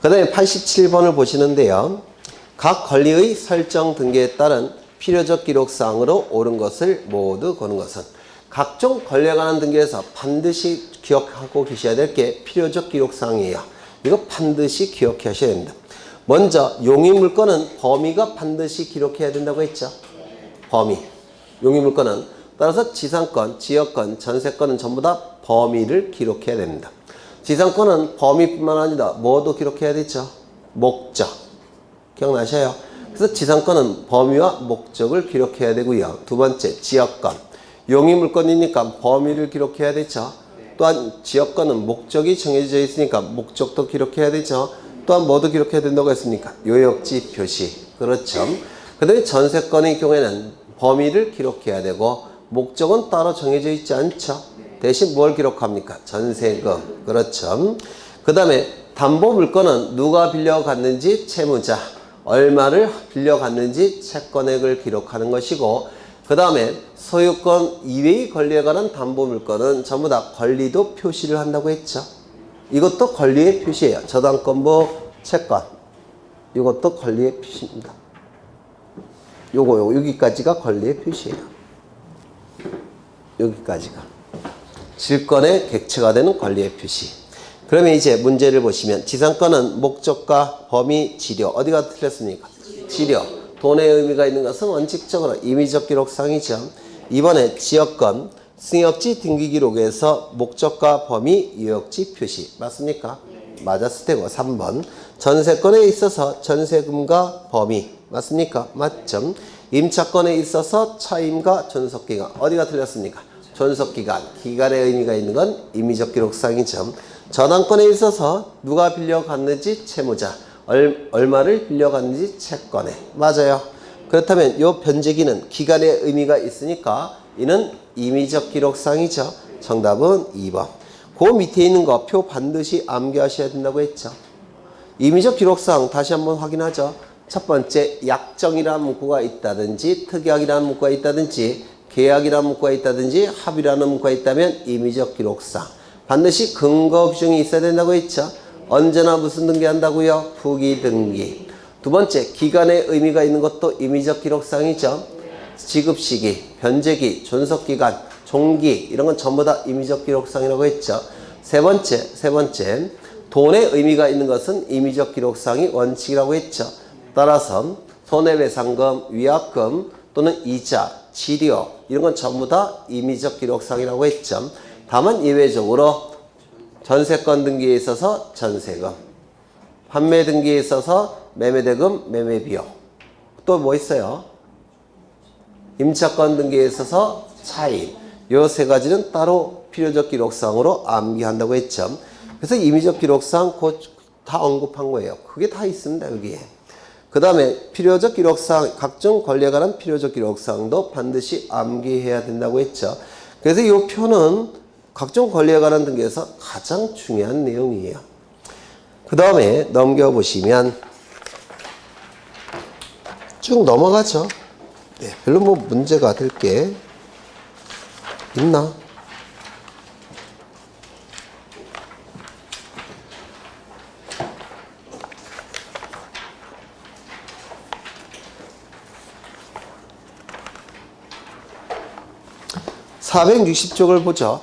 그 다음에 87번을 보시는데요. 각 권리의 설정 등기에 따른 필요적 기록사항으로 옳은 것을 모두 거는 것은 각종 권리에 관한 등기에서 반드시 기억하고 계셔야 될 게 필요적 기록사항이에요. 이거 반드시 기억하셔야 됩니다. 먼저 용의물권은 범위가 반드시 기록해야 된다고 했죠. 범위. 용의물권은 따라서 지상권, 지역권, 전세권은 전부 다 범위를 기록해야 됩니다. 지상권은 범위뿐만 아니라 뭐도 기록해야 되죠. 목적. 기억나셔요? 그래서 지상권은 범위와 목적을 기록해야 되고요. 두 번째 지역권. 용의물권이니까 범위를 기록해야 되죠. 또한 지역권은 목적이 정해져 있으니까 목적도 기록해야 되죠. 또한 뭐도 기록해야 된다고 했습니까? 요역지 표시. 그렇죠. 그 다음에 전세권의 경우에는 범위를 기록해야 되고 목적은 따로 정해져 있지 않죠. 대신 뭘 기록합니까? 전세금. 그렇죠. 그 다음에 담보물권은 누가 빌려갔는지 채무자, 얼마를 빌려갔는지 채권액을 기록하는 것이고, 그 다음에 소유권 이외의 권리에 관한 담보물건은 전부 다 권리도 표시를 한다고 했죠. 이것도 권리의 표시예요. 저당권부 채권. 이것도 권리의 표시입니다. 요거 여기까지가 권리의 표시예요. 여기까지가 질권의 객체가 되는 권리의 표시. 그러면 이제 문제를 보시면 지상권은 목적과 범위, 지료. 어디가 틀렸습니까? 지료. 돈의 의미가 있는 것은 원칙적으로 임의적 기록상이죠. 이번에 지역권 승역지 등기 기록에서 목적과 범위, 유역지 표시. 맞습니까? 맞았을 테고. 3번 전세권에 있어서 전세금과 범위. 맞습니까? 맞죠? 임차권에 있어서 차임과 존속기간. 어디가 틀렸습니까? 존속기간. 기간의 의미가 있는 건 임의적 기록상이죠. 저당권에 있어서 누가 빌려갔는지 채무자. 얼마를 빌려갔는지 채권에. 맞아요. 그렇다면 이 변제기는 기간의 의미가 있으니까 이는 임의적 기록상이죠. 정답은 2번. 그 밑에 있는 거 표 반드시 암기하셔야 된다고 했죠. 임의적 기록상 다시 한번 확인하죠. 첫 번째, 약정이라는 문구가 있다든지 특약이라는 문구가 있다든지 계약이라는 문구가 있다든지 합의라는 문구가 있다면 임의적 기록상. 반드시 근거 규정이 있어야 된다고 했죠. 언제나 무슨 등기한다고요? 부기등기. 두 번째, 기간의 의미가 있는 것도 임의적 기록상이죠. 지급시기, 변제기, 존속기간, 종기 이런 건 전부 다 임의적 기록상이라고 했죠. 세 번째, 돈의 의미가 있는 것은 임의적 기록상이 원칙이라고 했죠. 따라서 손해배상금, 위약금 또는 이자, 지료 이런 건 전부 다 임의적 기록상이라고 했죠. 다만 예외적으로 전세권 등기에 있어서 전세금, 판매 등기에 있어서 매매대금, 매매비용, 또 뭐 있어요? 임차권 등기에 있어서 차임. 이 세 가지는 따로 필요적 기록상으로 암기한다고 했죠. 그래서 임의적 기록상 곧 다 언급한 거예요. 그게 다 있습니다, 여기에. 그 다음에 필요적 기록상, 각종 권리에 관한 필요적 기록상도 반드시 암기해야 된다고 했죠. 그래서 이 표는 각종 권리에 관한 등기에서 가장 중요한 내용이에요. 그 다음에 넘겨보시면 쭉 넘어가죠. 네, 별로 뭐 문제가 될 게 있나? (460쪽을) 보죠.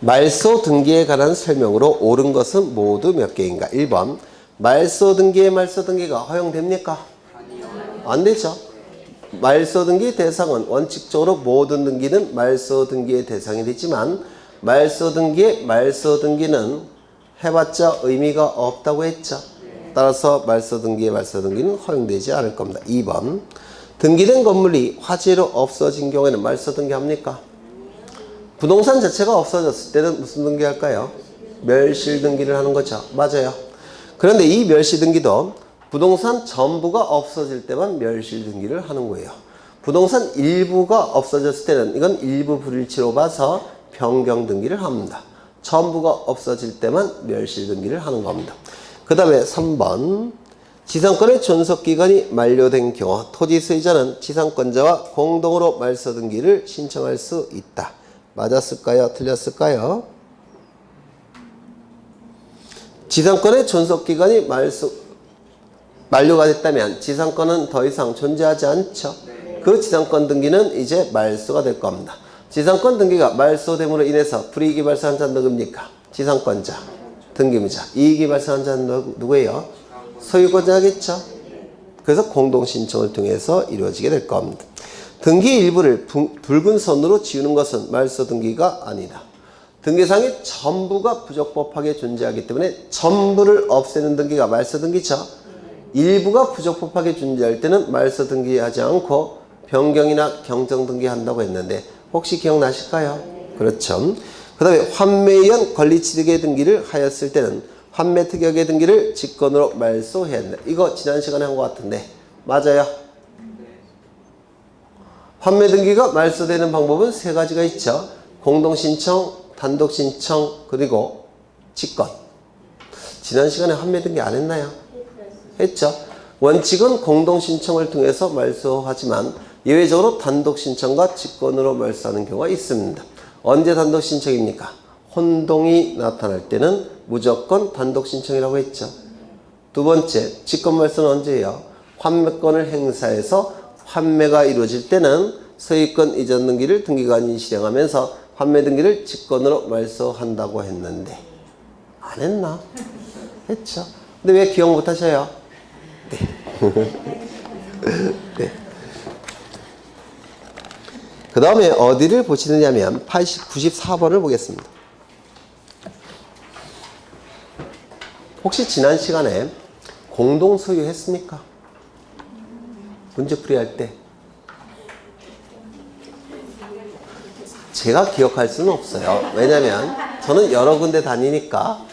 말소 등기에 관한 설명으로 옳은 것은 모두 몇 개인가? 1번 말소 등기에 말소 등기가 허용됩니까? 안 되죠. 말소 등기 대상은 원칙적으로 모든 등기는 말소 등기의 대상이 되지만 말소 등기에 말소 등기는 해봤자 의미가 없다고 했죠. 따라서 말소 등기에 말소 등기는 허용되지 않을 겁니다. 2번 등기된 건물이 화재로 없어진 경우에는 말소 등기합니까? 부동산 자체가 없어졌을 때는 무슨 등기할까요? 멸실 등기를 하는 거죠. 맞아요. 그런데 이 멸실 등기도 부동산 전부가 없어질 때만 멸실 등기를 하는 거예요. 부동산 일부가 없어졌을 때는 이건 일부 불일치로 봐서 변경 등기를 합니다. 전부가 없어질 때만 멸실 등기를 하는 겁니다. 그 다음에 3번 지상권의 존속기간이 만료된 경우 토지 소유자는 지상권자와 공동으로 말소 등기를 신청할 수 있다. 맞았을까요? 틀렸을까요? 지상권의 존속기간이 만료가 됐다면 지상권은 더 이상 존재하지 않죠. 그 지상권 등기는 이제 말소가 될 겁니다. 지상권 등기가 말소됨으로 인해서 불이익이 발생한 자는 누굽니까? 지상권자, 등기무자. 이익이 발생한 자는 누구예요? 소유권자겠죠. 그래서 공동신청을 통해서 이루어지게 될 겁니다. 등기 일부를 붉은 선으로 지우는 것은 말소 등기가 아니다. 등기상에 전부가 부적법하게 존재하기 때문에 전부를 없애는 등기가 말소 등기죠. 일부가 부적법하게 존재할 때는 말소 등기하지 않고 변경이나 경정 등기한다고 했는데 혹시 기억나실까요? 그렇죠. 그 다음에 환매에 의한 권리취득의 등기를 하였을 때는 환매 특약의 등기를 직권으로 말소해야 한다. 이거 지난 시간에 한 것 같은데 맞아요? 환매 등기가 말소되는 방법은 세 가지가 있죠. 공동신청, 단독신청, 그리고 직권. 지난 시간에 환매 등기 안 했나요? 했죠. 원칙은 공동신청을 통해서 말소하지만 예외적으로 단독신청과 직권으로 말소하는 경우가 있습니다. 언제 단독신청입니까? 혼동이 나타날 때는 무조건 단독신청이라고 했죠. 두 번째, 직권 말소는 언제예요? 환매권을 행사해서 환매가 이루어질 때는 소유권 이전 등기를 등기관이 실행하면서 환매 등기를 직권으로 말소한다고 했는데 안 했나? 했죠. 근데 왜 기억 못 하셔요? 네. 네. 그 다음에 어디를 보시느냐면 94번을 보겠습니다. 혹시 지난 시간에 공동 소유했습니까? 문제풀이 할 때. 제가 기억할 수는 없어요. 왜냐면 저는 여러 군데 다니니까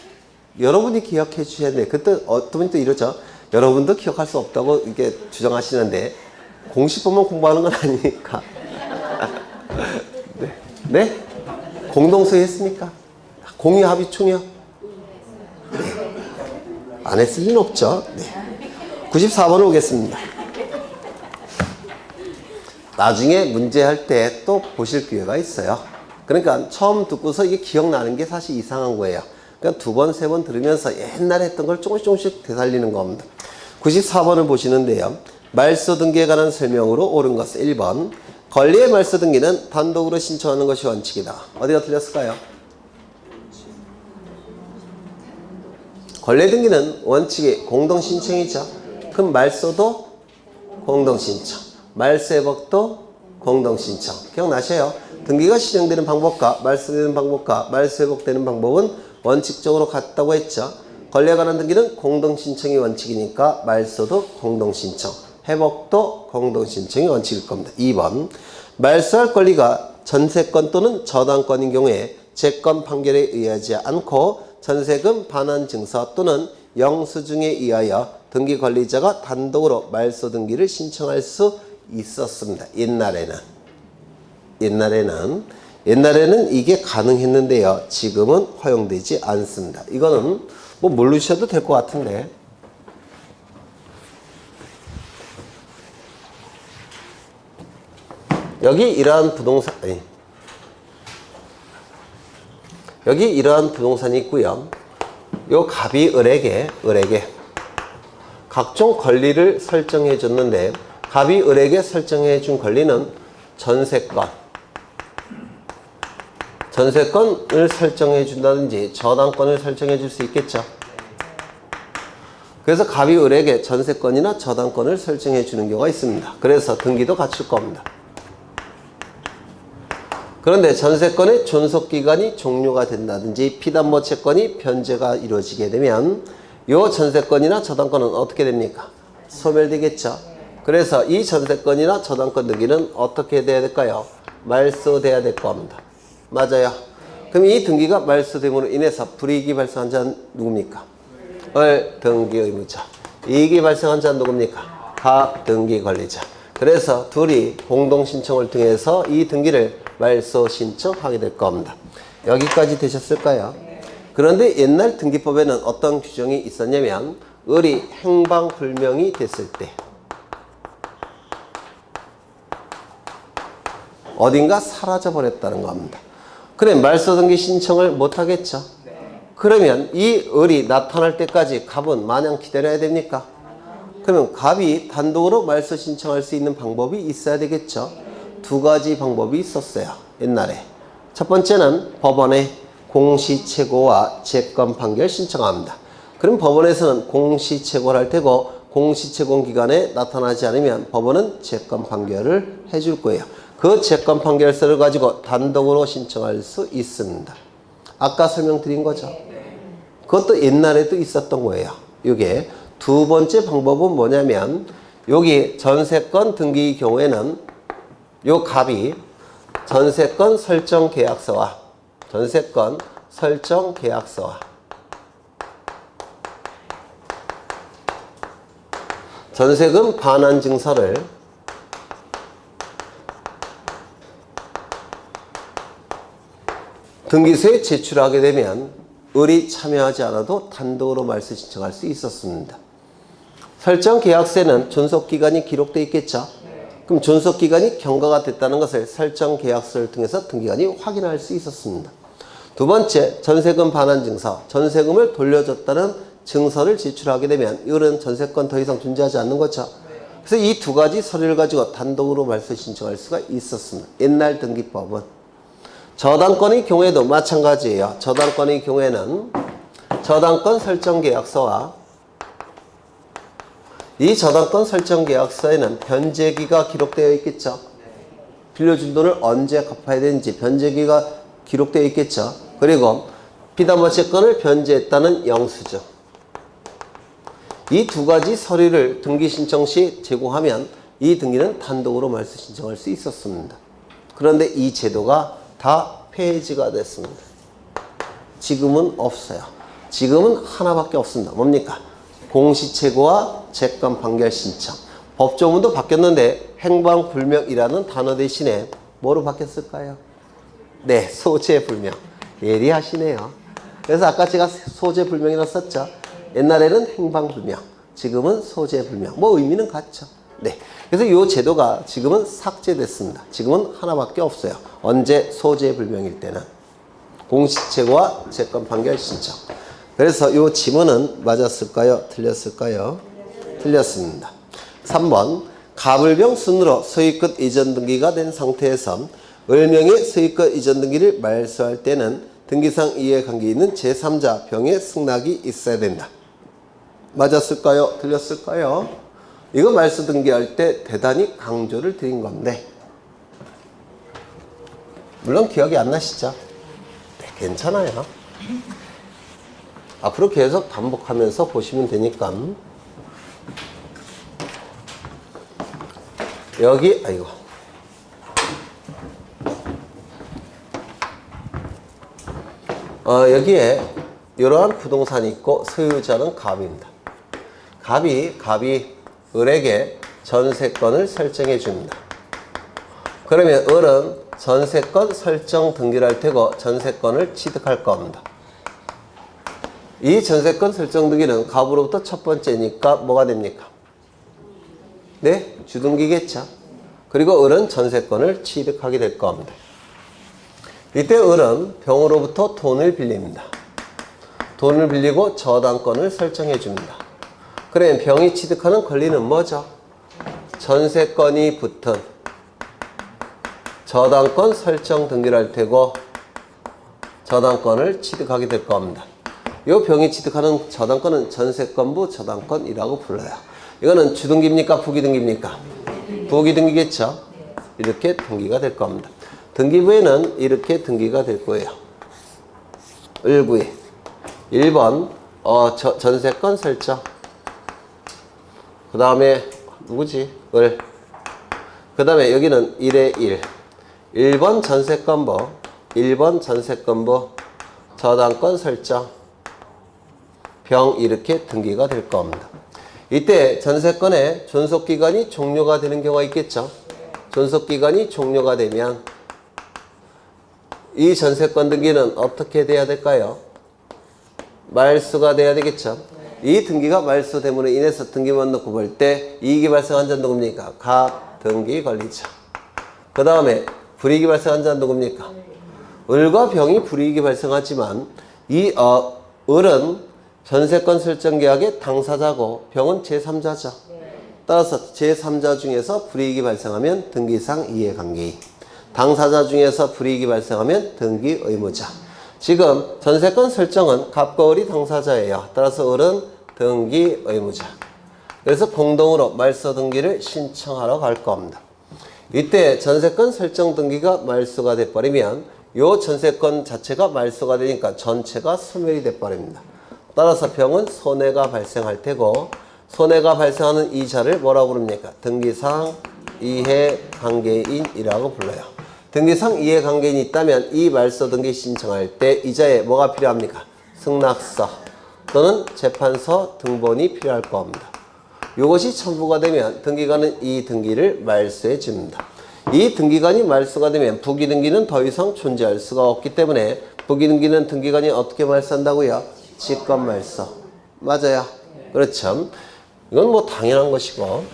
여러분이 기억해 주셔야 돼요. 그때 어떤 분이 또 이러죠. 여러분도 기억할 수 없다고 이렇게 주장하시는데 공식법만 공부하는 건 아니니까. 네? 네? 공동 소유했습니까? 공유 합의 총요? 네. 안 했을 리는 없죠. 네. 94번을 오겠습니다. 나중에 문제할 때 또 보실 기회가 있어요. 그러니까 처음 듣고서 이게 기억나는 게 사실 이상한 거예요. 그러니까 두 번, 세 번 들으면서 옛날에 했던 걸 조금씩 되살리는 겁니다. 94번을 보시는데요. 말소 등기에 관한 설명으로 옳은 것은 1번. 권리의 말소 등기는 단독으로 신청하는 것이 원칙이다. 어디가 틀렸을까요? 권리 등기는 원칙이 공동신청이죠. 그럼 말소도 공동신청. 말소회복도 공동신청. 기억나셔요? 등기가 실행되는 방법과 말소되는 방법과 말소회복되는 방법은 원칙적으로 같다고 했죠. 권리에 관한 등기는 공동신청이 원칙이니까 말소도 공동신청, 회복도 공동신청이 원칙일 겁니다. 2번. 말소할 권리가 전세권 또는 저당권인 경우에 재권 판결에 의하지 않고 전세금 반환 증서 또는 영수증에 의하여 등기 권리자가 단독으로 말소 등기를 신청할 수 있었습니다. 옛날에는 이게 가능했는데요. 지금은 허용되지 않습니다. 이거는 뭐 모르셔도 될 것 같은데. 여기 이러한 부동산이 있고요. 요 갑이 을에게 각종 권리를 설정해 줬는데 갑이 을에게 설정해 준 권리는 전세권을 설정해 준다든지 저당권을 설정해 줄 수 있겠죠. 그래서 갑이 을에게 전세권이나 저당권을 설정해 주는 경우가 있습니다. 그래서 등기도 갖출 겁니다. 그런데 전세권의 존속기간이 종료가 된다든지 피담보 채권이 변제가 이루어지게 되면 이 전세권이나 저당권은 어떻게 됩니까? 소멸되겠죠. 그래서 이 전세권이나 저당권 등기는 어떻게 돼야 될까요? 말소돼야 될 겁니다. 맞아요. 그럼 이 등기가 말소됨으로 인해서 불이익이 발생한 자는 누굽니까? 을 등기 의무자. 이익이 발생한 자는 누굽니까? 갑 등기 권리자. 그래서 둘이 공동신청을 통해서 이 등기를 말소 신청하게 될 겁니다. 여기까지 되셨을까요? 그런데 옛날 등기법에는 어떤 규정이 있었냐면 을이 행방불명이 됐을 때 어딘가 사라져버렸다는 겁니다. 그래 말소 등기 신청을 못하겠죠. 그러면 이 을이 나타날 때까지 갑은 마냥 기다려야 됩니까? 그러면 갑이 단독으로 말소 신청할 수 있는 방법이 있어야 되겠죠. 두 가지 방법이 있었어요. 옛날에. 첫 번째는 법원에 공시채고와 채권 판결 신청합니다. 그럼 법원에서는 공시채고를 할 테고 공시채권 기간에 나타나지 않으면 법원은 채권 판결을 해줄 거예요. 그 채권 판결서를 가지고 단독으로 신청할 수 있습니다. 아까 설명드린 거죠. 그것도 옛날에도 있었던 거예요. 이게 두 번째 방법은 뭐냐면 여기 전세권 등기 경우에는 요 갑이 전세권 설정 계약서와 전세금 반환 증서를 등기소에 제출하게 되면 을이 참여하지 않아도 단독으로 말소 신청할 수 있었습니다. 설정 계약서에는 존속기간이 기록되어 있겠죠. 그럼 존속기간이 경과가 됐다는 것을 설정 계약서를 통해서 등기관이 확인할 수 있었습니다. 두 번째, 전세금 반환 증서, 전세금을 돌려줬다는 증서를 제출하게 되면 이런 전세권 더 이상 존재하지 않는 거죠. 그래서 이 두 가지 서류를 가지고 단독으로 말소 신청할 수가 있었습니다. 옛날 등기법은. 저당권의 경우에도 마찬가지예요. 저당권의 경우에는 저당권 설정 계약서와 이 저당권 설정 계약서에는 변제기가 기록되어 있겠죠. 빌려준 돈을 언제 갚아야 되는지 변제기가 기록되어 있겠죠. 그리고 피담보채권을 변제했다는 영수증. 이 두 가지 서류를 등기 신청 시 제공하면 이 등기는 단독으로 말소 신청할 수 있었습니다. 그런데 이 제도가 다 폐지가 됐습니다. 지금은 없어요. 지금은 하나밖에 없습니다. 뭡니까? 공시채고와 채권 판결 신청. 법조문도 바뀌었는데 행방불명이라는 단어 대신에 뭐로 바뀌었을까요? 네, 소재불명. 예리하시네요. 그래서 아까 제가 소재불명이라고 썼죠. 옛날에는 행방불명, 지금은 소재불명. 뭐 의미는 같죠. 네. 그래서 이 제도가 지금은 삭제됐습니다. 지금은 하나밖에 없어요. 언제? 소재불명일 때는. 공시채고와 채권 판결 신청. 그래서 이 지문은 맞았을까요? 틀렸을까요? 틀렸습니다. 3번. 가불병 순으로 소유권 이전 등기가 된 상태에서 을명의 소유권 이전 등기를 말소할 때는 등기상 이해관계 있는 제3자 병의 승낙이 있어야 된다. 맞았을까요? 틀렸을까요? 이거 말소 등기할 때 대단히 강조를 드린 건데 물론 기억이 안 나시죠? 네, 괜찮아요. 앞으로 계속 반복하면서 보시면 되니까. 여기 아이고 여기에 이러한 부동산이 있고 소유자는 갑입니다. 갑이 을에게 전세권을 설정해 줍니다. 그러면 을은 전세권 설정 등기를 할 테고 전세권을 취득할 겁니다. 이 전세권 설정 등기는 갑으로부터 첫 번째니까 뭐가 됩니까? 네, 주등기겠죠. 그리고 을은 전세권을 취득하게 될 겁니다. 이때 을은 병으로부터 돈을 빌립니다. 돈을 빌리고 저당권을 설정해 줍니다. 그러면 병이 취득하는 권리는 뭐죠? 전세권이 붙은 저당권 설정 등기를 할 테고 저당권을 취득하게 될 겁니다. 이 병이 취득하는 저당권은 전세권부 저당권이라고 불러요. 이거는 주등기입니까? 부기등기입니까? 부기등기겠죠? 이렇게 등기가 될 겁니다. 등기부에는 이렇게 등기가 될 거예요. 을구에 1번 전세권 설정. 그 다음에 누구지? 을. 그 다음에 여기는 1에 1. 1번 전세권부 1번 전세권부 저당권 설정. 병 이렇게 등기가 될 겁니다. 이때 전세권의 존속기간이 종료가 되는 경우가 있겠죠. 존속기간이 종료가 되면 이 전세권 등기는 어떻게 돼야 될까요? 말소가 돼야 되겠죠. 이 등기가 말소됨으로 인해서 등기만 놓고 볼 때 이익이 발생한 자는 누굽니까? 갑 등기 권리자. 그 다음에 불이익이 발생한 자는 누굽니까? 을과 병이 불이익이 발생하지만 이 을은 전세권 설정 계약의 당사자고 병은 제3자죠. 따라서 제3자 중에서 불이익이 발생하면 등기상 이해관계인. 당사자 중에서 불이익이 발생하면 등기 의무자. 지금 전세권 설정은 갑과 을이 당사자예요. 따라서 을은 등기 의무자. 그래서 공동으로 말소 등기를 신청하러 갈 겁니다. 이때 전세권 설정 등기가 말소가 돼버리면 이 전세권 자체가 말소가 되니까 전체가 소멸이 돼버립니다. 따라서 병은 손해가 발생할 테고 손해가 발생하는 이자를 뭐라고 부릅니까? 등기상 이해관계인이라고 불러요. 등기상 이해관계인이 있다면 이 말소 등기 신청할 때 이자에 뭐가 필요합니까? 승낙서 또는 재판서 등본이 필요할 겁니다. 이것이 첨부가 되면 등기관은 이 등기를 말소해 줍니다. 이 등기관이 말소가 되면 부기등기는 더 이상 존재할 수가 없기 때문에 부기등기는 등기관이 어떻게 말소한다고요? 직권 말소. 맞아요. 그렇죠. 이건 뭐 당연한 것이고,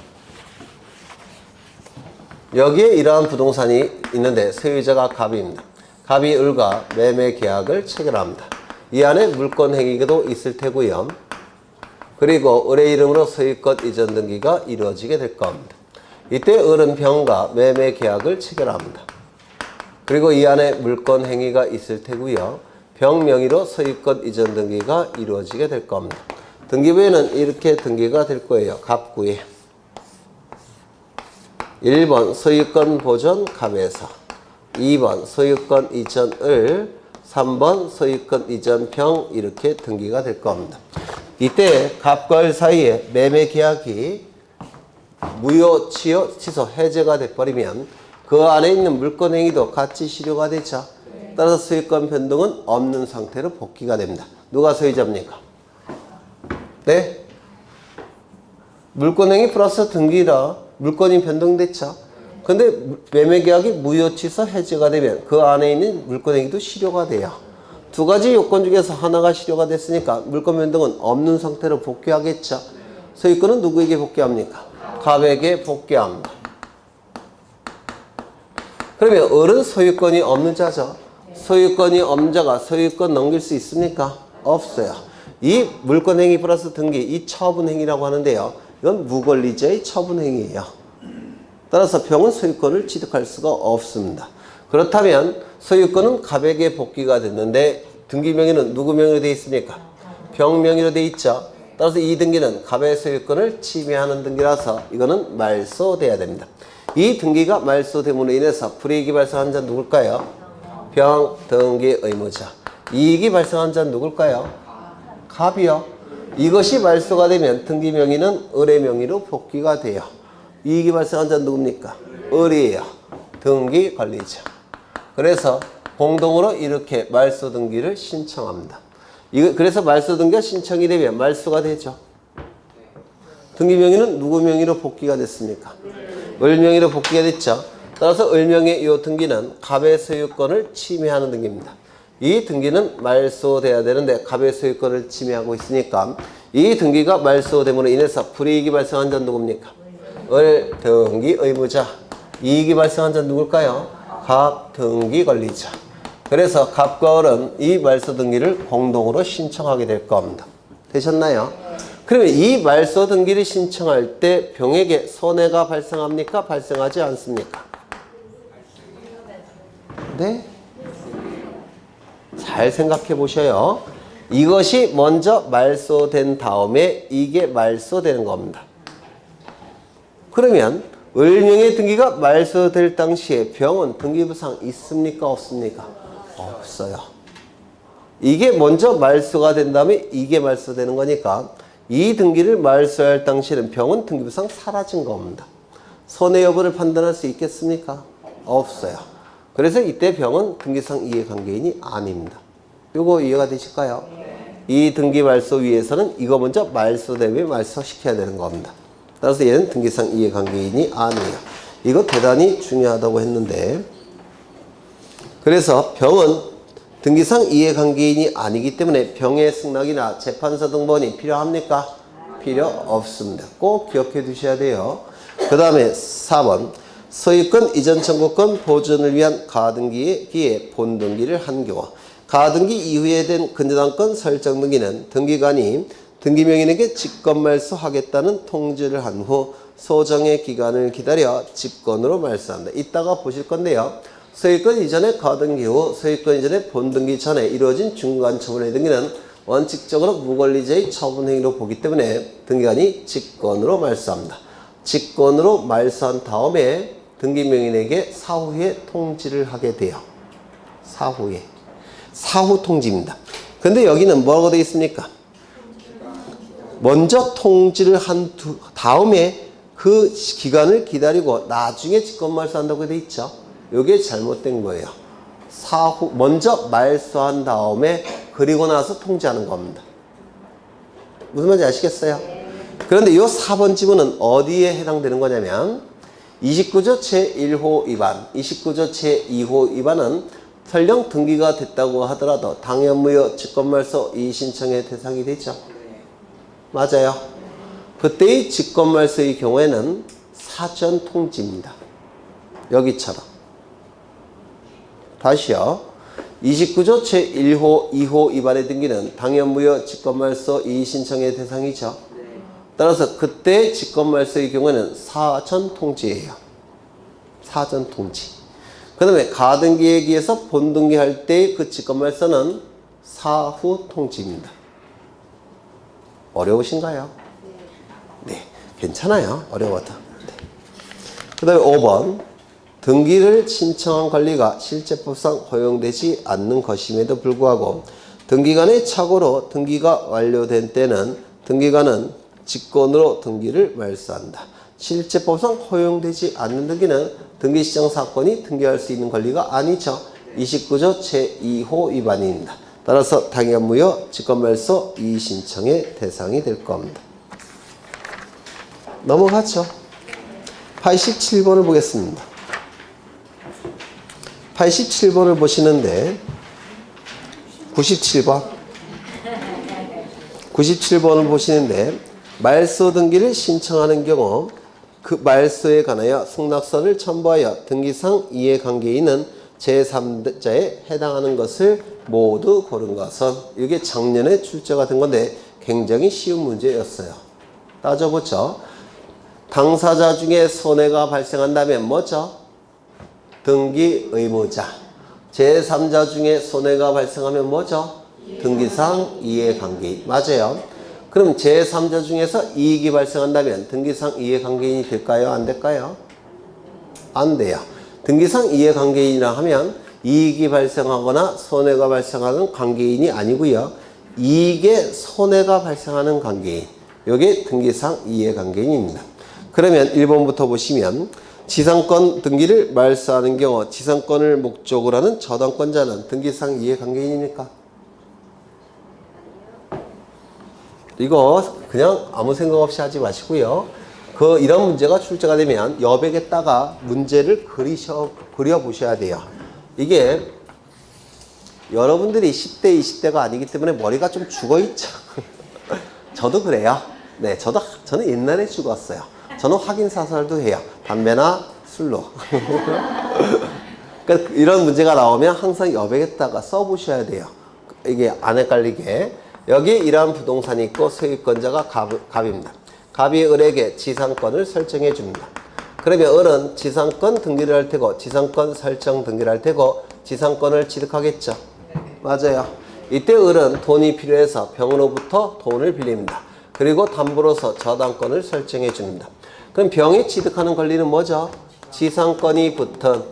여기에 이러한 부동산이 있는데 소유자가 갑입니다. 갑이 을과 매매 계약을 체결합니다. 이 안에 물권 행위도 있을 테고요. 그리고 을의 이름으로 소유권 이전 등기가 이루어지게 될 겁니다. 이때 을은 병과 매매 계약을 체결합니다. 그리고 이 안에 물권 행위가 있을 테고요. 병 명의로 소유권 이전 등기가 이루어지게 될 겁니다. 등기부에는 이렇게 등기가 될 거예요. 갑구에 1번 소유권 보존 갑에서, 2번 소유권 이전 을, 3번 소유권 이전 병, 이렇게 등기가 될 겁니다. 이때 갑과 을 사이에 매매 계약이 무효, 취소, 해제가 돼버리면 그 안에 있는 물권 행위도 같이 실효가 되죠. 따라서 소유권 변동은 없는 상태로 복귀가 됩니다. 누가 소유자입니까? 네? 물권 행위 플러스 등기라 물권이 변동됐죠. 근데 매매 계약이 무효, 취소, 해제가 되면 그 안에 있는 물권 행위도 실효가 돼요. 두 가지 요건 중에서 하나가 실효가 됐으니까 물권 변동은 없는 상태로 복귀하겠죠. 소유권은 누구에게 복귀합니까? 갑에게 복귀합니다. 그러면 을은 소유권이 없는 자죠. 소유권이 없는 자가 소유권 넘길 수 있습니까? 없어요. 이 물권 행위 플러스 등기, 이 처분 행위라고 하는데요. 이건 무권리자의 처분 행위예요. 따라서 병은 소유권을 취득할 수가 없습니다. 그렇다면 소유권은 갑에게 복귀가 됐는데 등기 명의는 누구 명의로 되어 있습니까? 병 명의로 되어 있죠. 따라서 이 등기는 갑의 소유권을 침해하는 등기라서 이거는 말소돼야 됩니다. 이 등기가 말소됨으로 인해서 불이익이 발생한 자는 누굴까요? 병, 등기, 의무자. 이익이 발생한 자는 누굴까요? 갑이요. 이것이 말소가 되면 등기 명의는 을의 명의로 복귀가 돼요. 이익이 발생한 자는 누굽니까? 을이에요. 등기 관리자. 그래서 공동으로 이렇게 말소 등기를 신청합니다. 그래서 말소 등기가 신청이 되면 말소가 되죠. 등기 명의는 누구 명의로 복귀가 됐습니까? 을 명의로 복귀가 됐죠. 따라서 을 명의 이 등기는 갑의 소유권을 침해하는 등기입니다. 이 등기는 말소돼야 되는데 갑의 소유권을 침해하고 있으니까 이 등기가 말소됨으로 인해서 불이익이 발생한 자는 누굽니까? 을, 등기, 의무자. 이익이 발생한 자는 누굴까요? 갑, 등기, 관리자. 그래서 갑과 을은 이 말소 등기를 공동으로 신청하게 될 겁니다. 되셨나요? 그러면 이 말소 등기를 신청할 때 병에게 손해가 발생합니까? 발생하지 않습니까? 네? 잘 생각해 보셔요. 이것이 먼저 말소된 다음에 이게 말소되는 겁니다. 그러면 을명의 등기가 말소될 당시에 병은 등기부상 있습니까? 없습니까? 없어요. 이게 먼저 말소가 된 다음에 이게 말소되는 거니까 이 등기를 말소할 당시에는 병은 등기부상 사라진 겁니다. 손해 여부를 판단할 수 있겠습니까? 없어요. 그래서 이때 병은 등기상 이해관계인이 아닙니다. 요거 이해가 되실까요? 이 등기 말소 위에서는 이거 먼저 말소되면 말소시켜야 되는 겁니다. 따라서 얘는 등기상 이해관계인이 아니에요. 이거 대단히 중요하다고 했는데, 그래서 병은 등기상 이해관계인이 아니기 때문에 병의 승낙이나 재판서 등본이 필요합니까? 필요 없습니다. 꼭 기억해 두셔야 돼요. 그 다음에 4번 소유권 이전 청구권 보존을 위한 가등기에 본등기를 한 경우, 가등기 이후에 된 근저당권 설정 등기는 등기관이 등기명인에게 직권말소하겠다는 통지를 한 후 소정의 기간을 기다려 직권으로 말소한다. 이따가 보실 건데요. 소유권 이전의 가등기 후 소유권 이전의 본등기 전에 이루어진 중간 처분의 등기는 원칙적으로 무권리자의 처분 행위로 보기 때문에 등기관이 직권으로 말소합니다. 직권으로 말소한 다음에 등기명인에게 사후에 통지를 하게 돼요. 사후 통지입니다. 근데 여기는 뭐라고 되어 있습니까? 먼저 통지를 한 다음에 그 기간을 기다리고 나중에 직권말소한다고 되어 있죠. 이게 잘못된 거예요. 먼저 말소한 다음에 그리고 나서 통지하는 겁니다. 무슨 말인지 아시겠어요? 그런데 이 4번 지문은 어디에 해당되는 거냐면 29조 제1호 위반, 29조 제2호 위반은 설령 등기가 됐다고 하더라도 당연무효 직권말소 이의신청의 대상이 되죠. 맞아요. 그때의 직권말소의 경우에는 사전통지입니다. 여기처럼. 다시요. 29조 제1호, 2호 위반의 등기는 당연무효 직권말소 이의신청의 대상이죠. 따라서 그때 직권말소의 경우에는 사전통지예요. 사전통지. 그 다음에 가등기에 의해서 본등기할 때 그 직권말소는 사후통지입니다. 어려우신가요? 네. 괜찮아요. 어려워도. 네. 그 다음에 5번. 등기를 신청한 권리가 실제법상 허용되지 않는 것임에도 불구하고 등기관의 착오로 등기가 완료된 때는 등기관은 직권으로 등기를 말소한다. 실제법상 허용되지 않는 등기는 등기시정 사건이 등기할 수 있는 권리가 아니죠. 29조 제2호 위반입니다. 따라서 당연무효 직권말소 이의신청의 대상이 될 겁니다. 넘어가죠. 87번을 보겠습니다. 87번을 보시는데 97번을 보시는데 말소 등기를 신청하는 경우 그 말소에 관하여 승낙서를 첨부하여 등기상 이해관계인은 제3자에 해당하는 것을 모두 고른 것은 이게 작년에 출제가 된 건데 굉장히 쉬운 문제였어요. 따져보죠. 당사자 중에 손해가 발생한다면 뭐죠? 등기 의무자. 제3자 중에 손해가 발생하면 뭐죠? 등기상 이해관계인. 맞아요. 그럼 제3자 중에서 이익이 발생한다면 등기상 이해관계인이 될까요? 안 될까요? 안 돼요. 등기상 이해관계인이라 하면 이익이 발생하거나 손해가 발생하는 관계인이 아니고요. 이익에 손해가 발생하는 관계인. 이게 등기상 이해관계인입니다. 그러면 1번부터 보시면 지상권 등기를 말소하는 경우 지상권을 목적으로 하는 저당권자는 등기상 이해관계인입니까? 이거 그냥 아무 생각 없이 하지 마시고요. 이런 문제가 출제가 되면 여백에다가 문제를 그려보셔야 돼요. 이게 여러분들이 10대, 20대가 아니기 때문에 머리가 좀 죽어있죠. 저도 그래요. 네, 저는 옛날에 죽었어요. 저는 확인사살도 해요. 담배나 술로. 그러니까 이런 문제가 나오면 항상 여백에다가 써보셔야 돼요. 이게 안 헷갈리게. 여기 이러한 부동산이 있고 소유권자가 갑입니다. 갑이 을에게 지상권을 설정해 줍니다. 그러면 을은 지상권 등기를 할 테고 지상권 설정 등기를 할 테고 지상권을 취득하겠죠. 맞아요. 이때 을은 돈이 필요해서 병으로부터 돈을 빌립니다. 그리고 담보로서 저당권을 설정해 줍니다. 그럼 병이 취득하는 권리는 뭐죠? 지상권이 붙은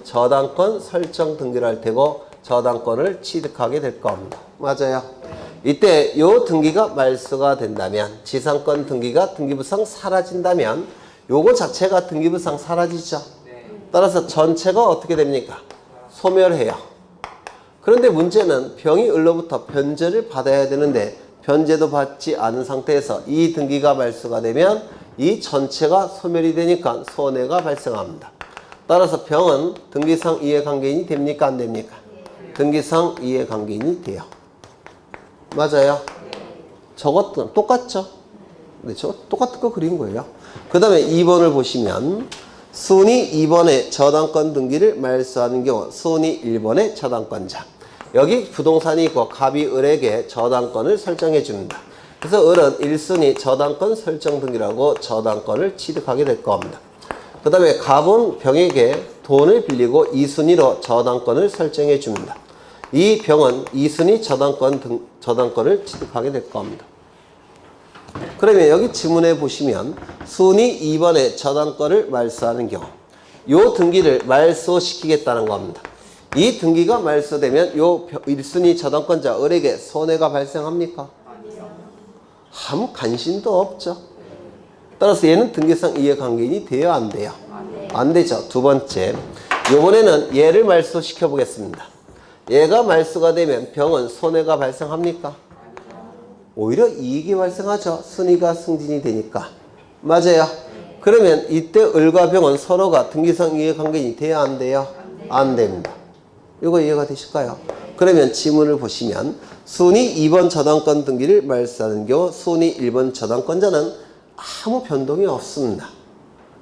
저당권 설정 등기를 할 테고 저당권을 취득하게 될 겁니다. 맞아요. 이때 요 등기가 말소가 된다면 지상권 등기가 등기부상 사라진다면 요거 자체가 등기부상 사라지죠. 따라서 전체가 어떻게 됩니까? 소멸해요. 그런데 문제는 병이 을로부터 변제를 받아야 되는데 변제도 받지 않은 상태에서 이 등기가 말소가 되면 이 전체가 소멸이 되니까 손해가 발생합니다. 따라서 병은 등기상 이해관계인이 됩니까? 안 됩니까? 등기상 이해관계인이 돼요. 맞아요. 저것도 똑같죠? 네, 저 똑같은 거 그린 거예요. 그 다음에 2번을 보시면 순위 2번에 저당권 등기를 말소하는 경우 순위 1번의 저당권자. 여기 부동산이 있고 갑이 을에게 저당권을 설정해 줍니다. 그래서 을은 1순위 저당권 설정 등기라고 저당권을 취득하게 될 겁니다. 그 다음에 갑은 병에게 돈을 빌리고 2순위로 저당권을 설정해 줍니다. 이 병은 2순위 저당권을 취득하게 될 겁니다. 그러면 여기 지문에 보시면 순위 2번에 저당권을 말소하는 경우 요 등기를 말소시키겠다는 겁니다. 이 등기가 말소되면 요 1순위 저당권자 을에게 손해가 발생합니까? 아무 관심도 없죠. 따라서 얘는 등기상 이해관계인이 돼요? 안 돼요? 안 되죠. 두 번째, 요번에는 얘를 말소시켜 보겠습니다. 얘가 말소가 되면 병은 손해가 발생합니까? 오히려 이익이 발생하죠. 순위가 승진이 되니까. 맞아요. 그러면 이때 을과 병은 서로가 등기상 이해관계인이 돼야 안 돼요? 안 됩니다. 이거 이해가 되실까요? 그러면 지문을 보시면 순위 2번 저당권 등기를 말소하는 경우 순위 1번 저당권자는 아무 변동이 없습니다.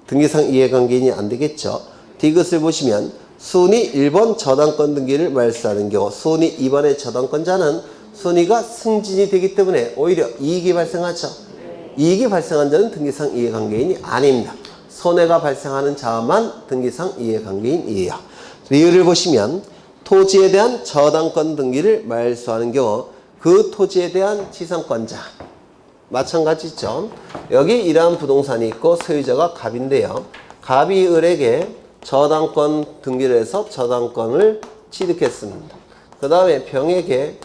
등기상 이해관계인이 안 되겠죠. 디귿을 보시면 순위 1번 저당권 등기를 말소하는 경우 순위 2번의 저당권자는 순위가 승진이 되기 때문에 오히려 이익이 발생하죠. 이익이 발생한 자는 등기상 이해관계인이 아닙니다. 손해가 발생하는 자만 등기상 이해관계인이에요. 리을을 보시면 토지에 대한 저당권 등기를 말소하는 경우 그 토지에 대한 지상권자 마찬가지죠. 여기 이러한 부동산이 있고 소유자가 갑인데요. 갑이 을에게 저당권 등기를 해서 저당권을 취득했습니다. 그 다음에 병에게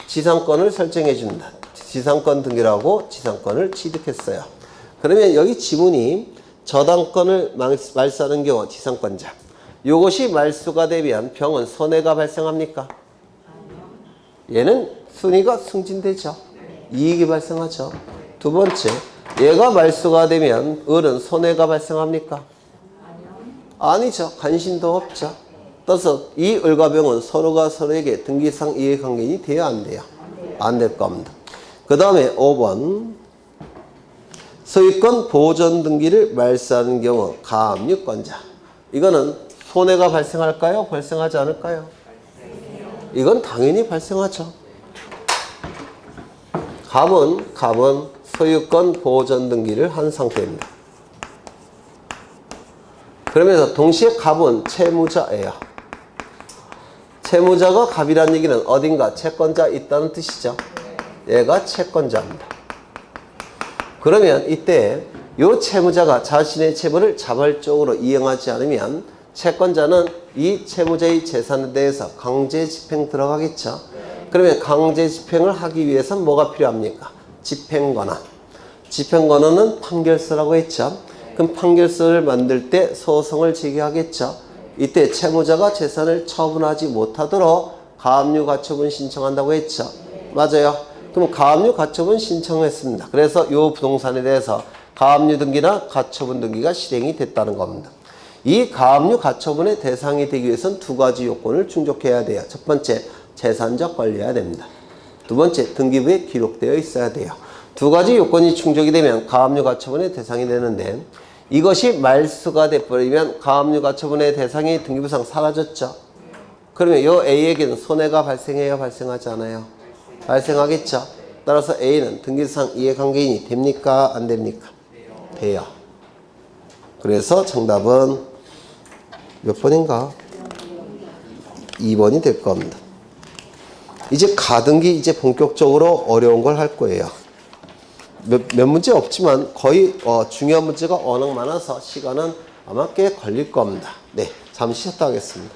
지상권을 설정해 준다. 지상권 등기라고 지상권을 취득했어요. 그러면 여기 지문이 저당권을 말소하는 경우 지상권자. 이것이 말소가 되면 병은 손해가 발생합니까? 얘는 순위가 승진되죠. 이익이 발생하죠. 두 번째, 얘가 말소가 되면 을은 손해가 발생합니까? 아니죠. 관심도 없죠. 따라서 이 을과 병은 서로가 서로에게 등기상 이해관계인이 돼야 안 돼요? 안 될 겁니다. 그 다음에 5번 소유권 보존 등기를 말소하는 경우 가압류권자. 이거는 손해가 발생할까요? 발생하지 않을까요? 이건 당연히 발생하죠. 갑은 소유권 보존 등기를 한 상태입니다. 그러면서 동시에 갑은 채무자예요. 채무자가 갑이라는 얘기는 어딘가 채권자 있다는 뜻이죠. 얘가 채권자입니다. 그러면 이때 이 채무자가 자신의 채무를 자발적으로 이행하지 않으면 채권자는 이 채무자의 재산에 대해서 강제 집행 들어가겠죠. 그러면 강제 집행을 하기 위해서는 뭐가 필요합니까? 집행권한. 집행권한은 판결서라고 했죠. 그럼 판결서를 만들 때 소송을 제기하겠죠. 이때 채무자가 재산을 처분하지 못하도록 가압류 가처분 신청한다고 했죠. 맞아요. 그럼 가압류 가처분 신청했습니다. 그래서 이 부동산에 대해서 가압류 등기나 가처분 등기가 실행이 됐다는 겁니다. 이 가압류 가처분의 대상이 되기 위해서는 두 가지 요건을 충족해야 돼요. 첫 번째, 재산적 관리해야 됩니다. 두 번째, 등기부에 기록되어 있어야 돼요. 두 가지 요건이 충족이 되면 가압류 가처분의 대상이 되는데 이것이 말소가 돼버리면 가압류 가처분의 대상이 등기부상 사라졌죠. 그러면 이 A에게는 손해가 발생해요? 발생하지 않아요? 발생하겠죠. 따라서 A는 등기부상 이해관계인이 됩니까? 안 됩니까? 돼요. 그래서 정답은 몇 번인가? 2번이 될 겁니다. 이제 가등기 이제 본격적으로 어려운 걸 할 거예요. 몇 문제 없지만 거의 중요한 문제가 워낙 많아서 시간은 아마 꽤 걸릴 겁니다. 네, 잠시 쉬었다 하겠습니다.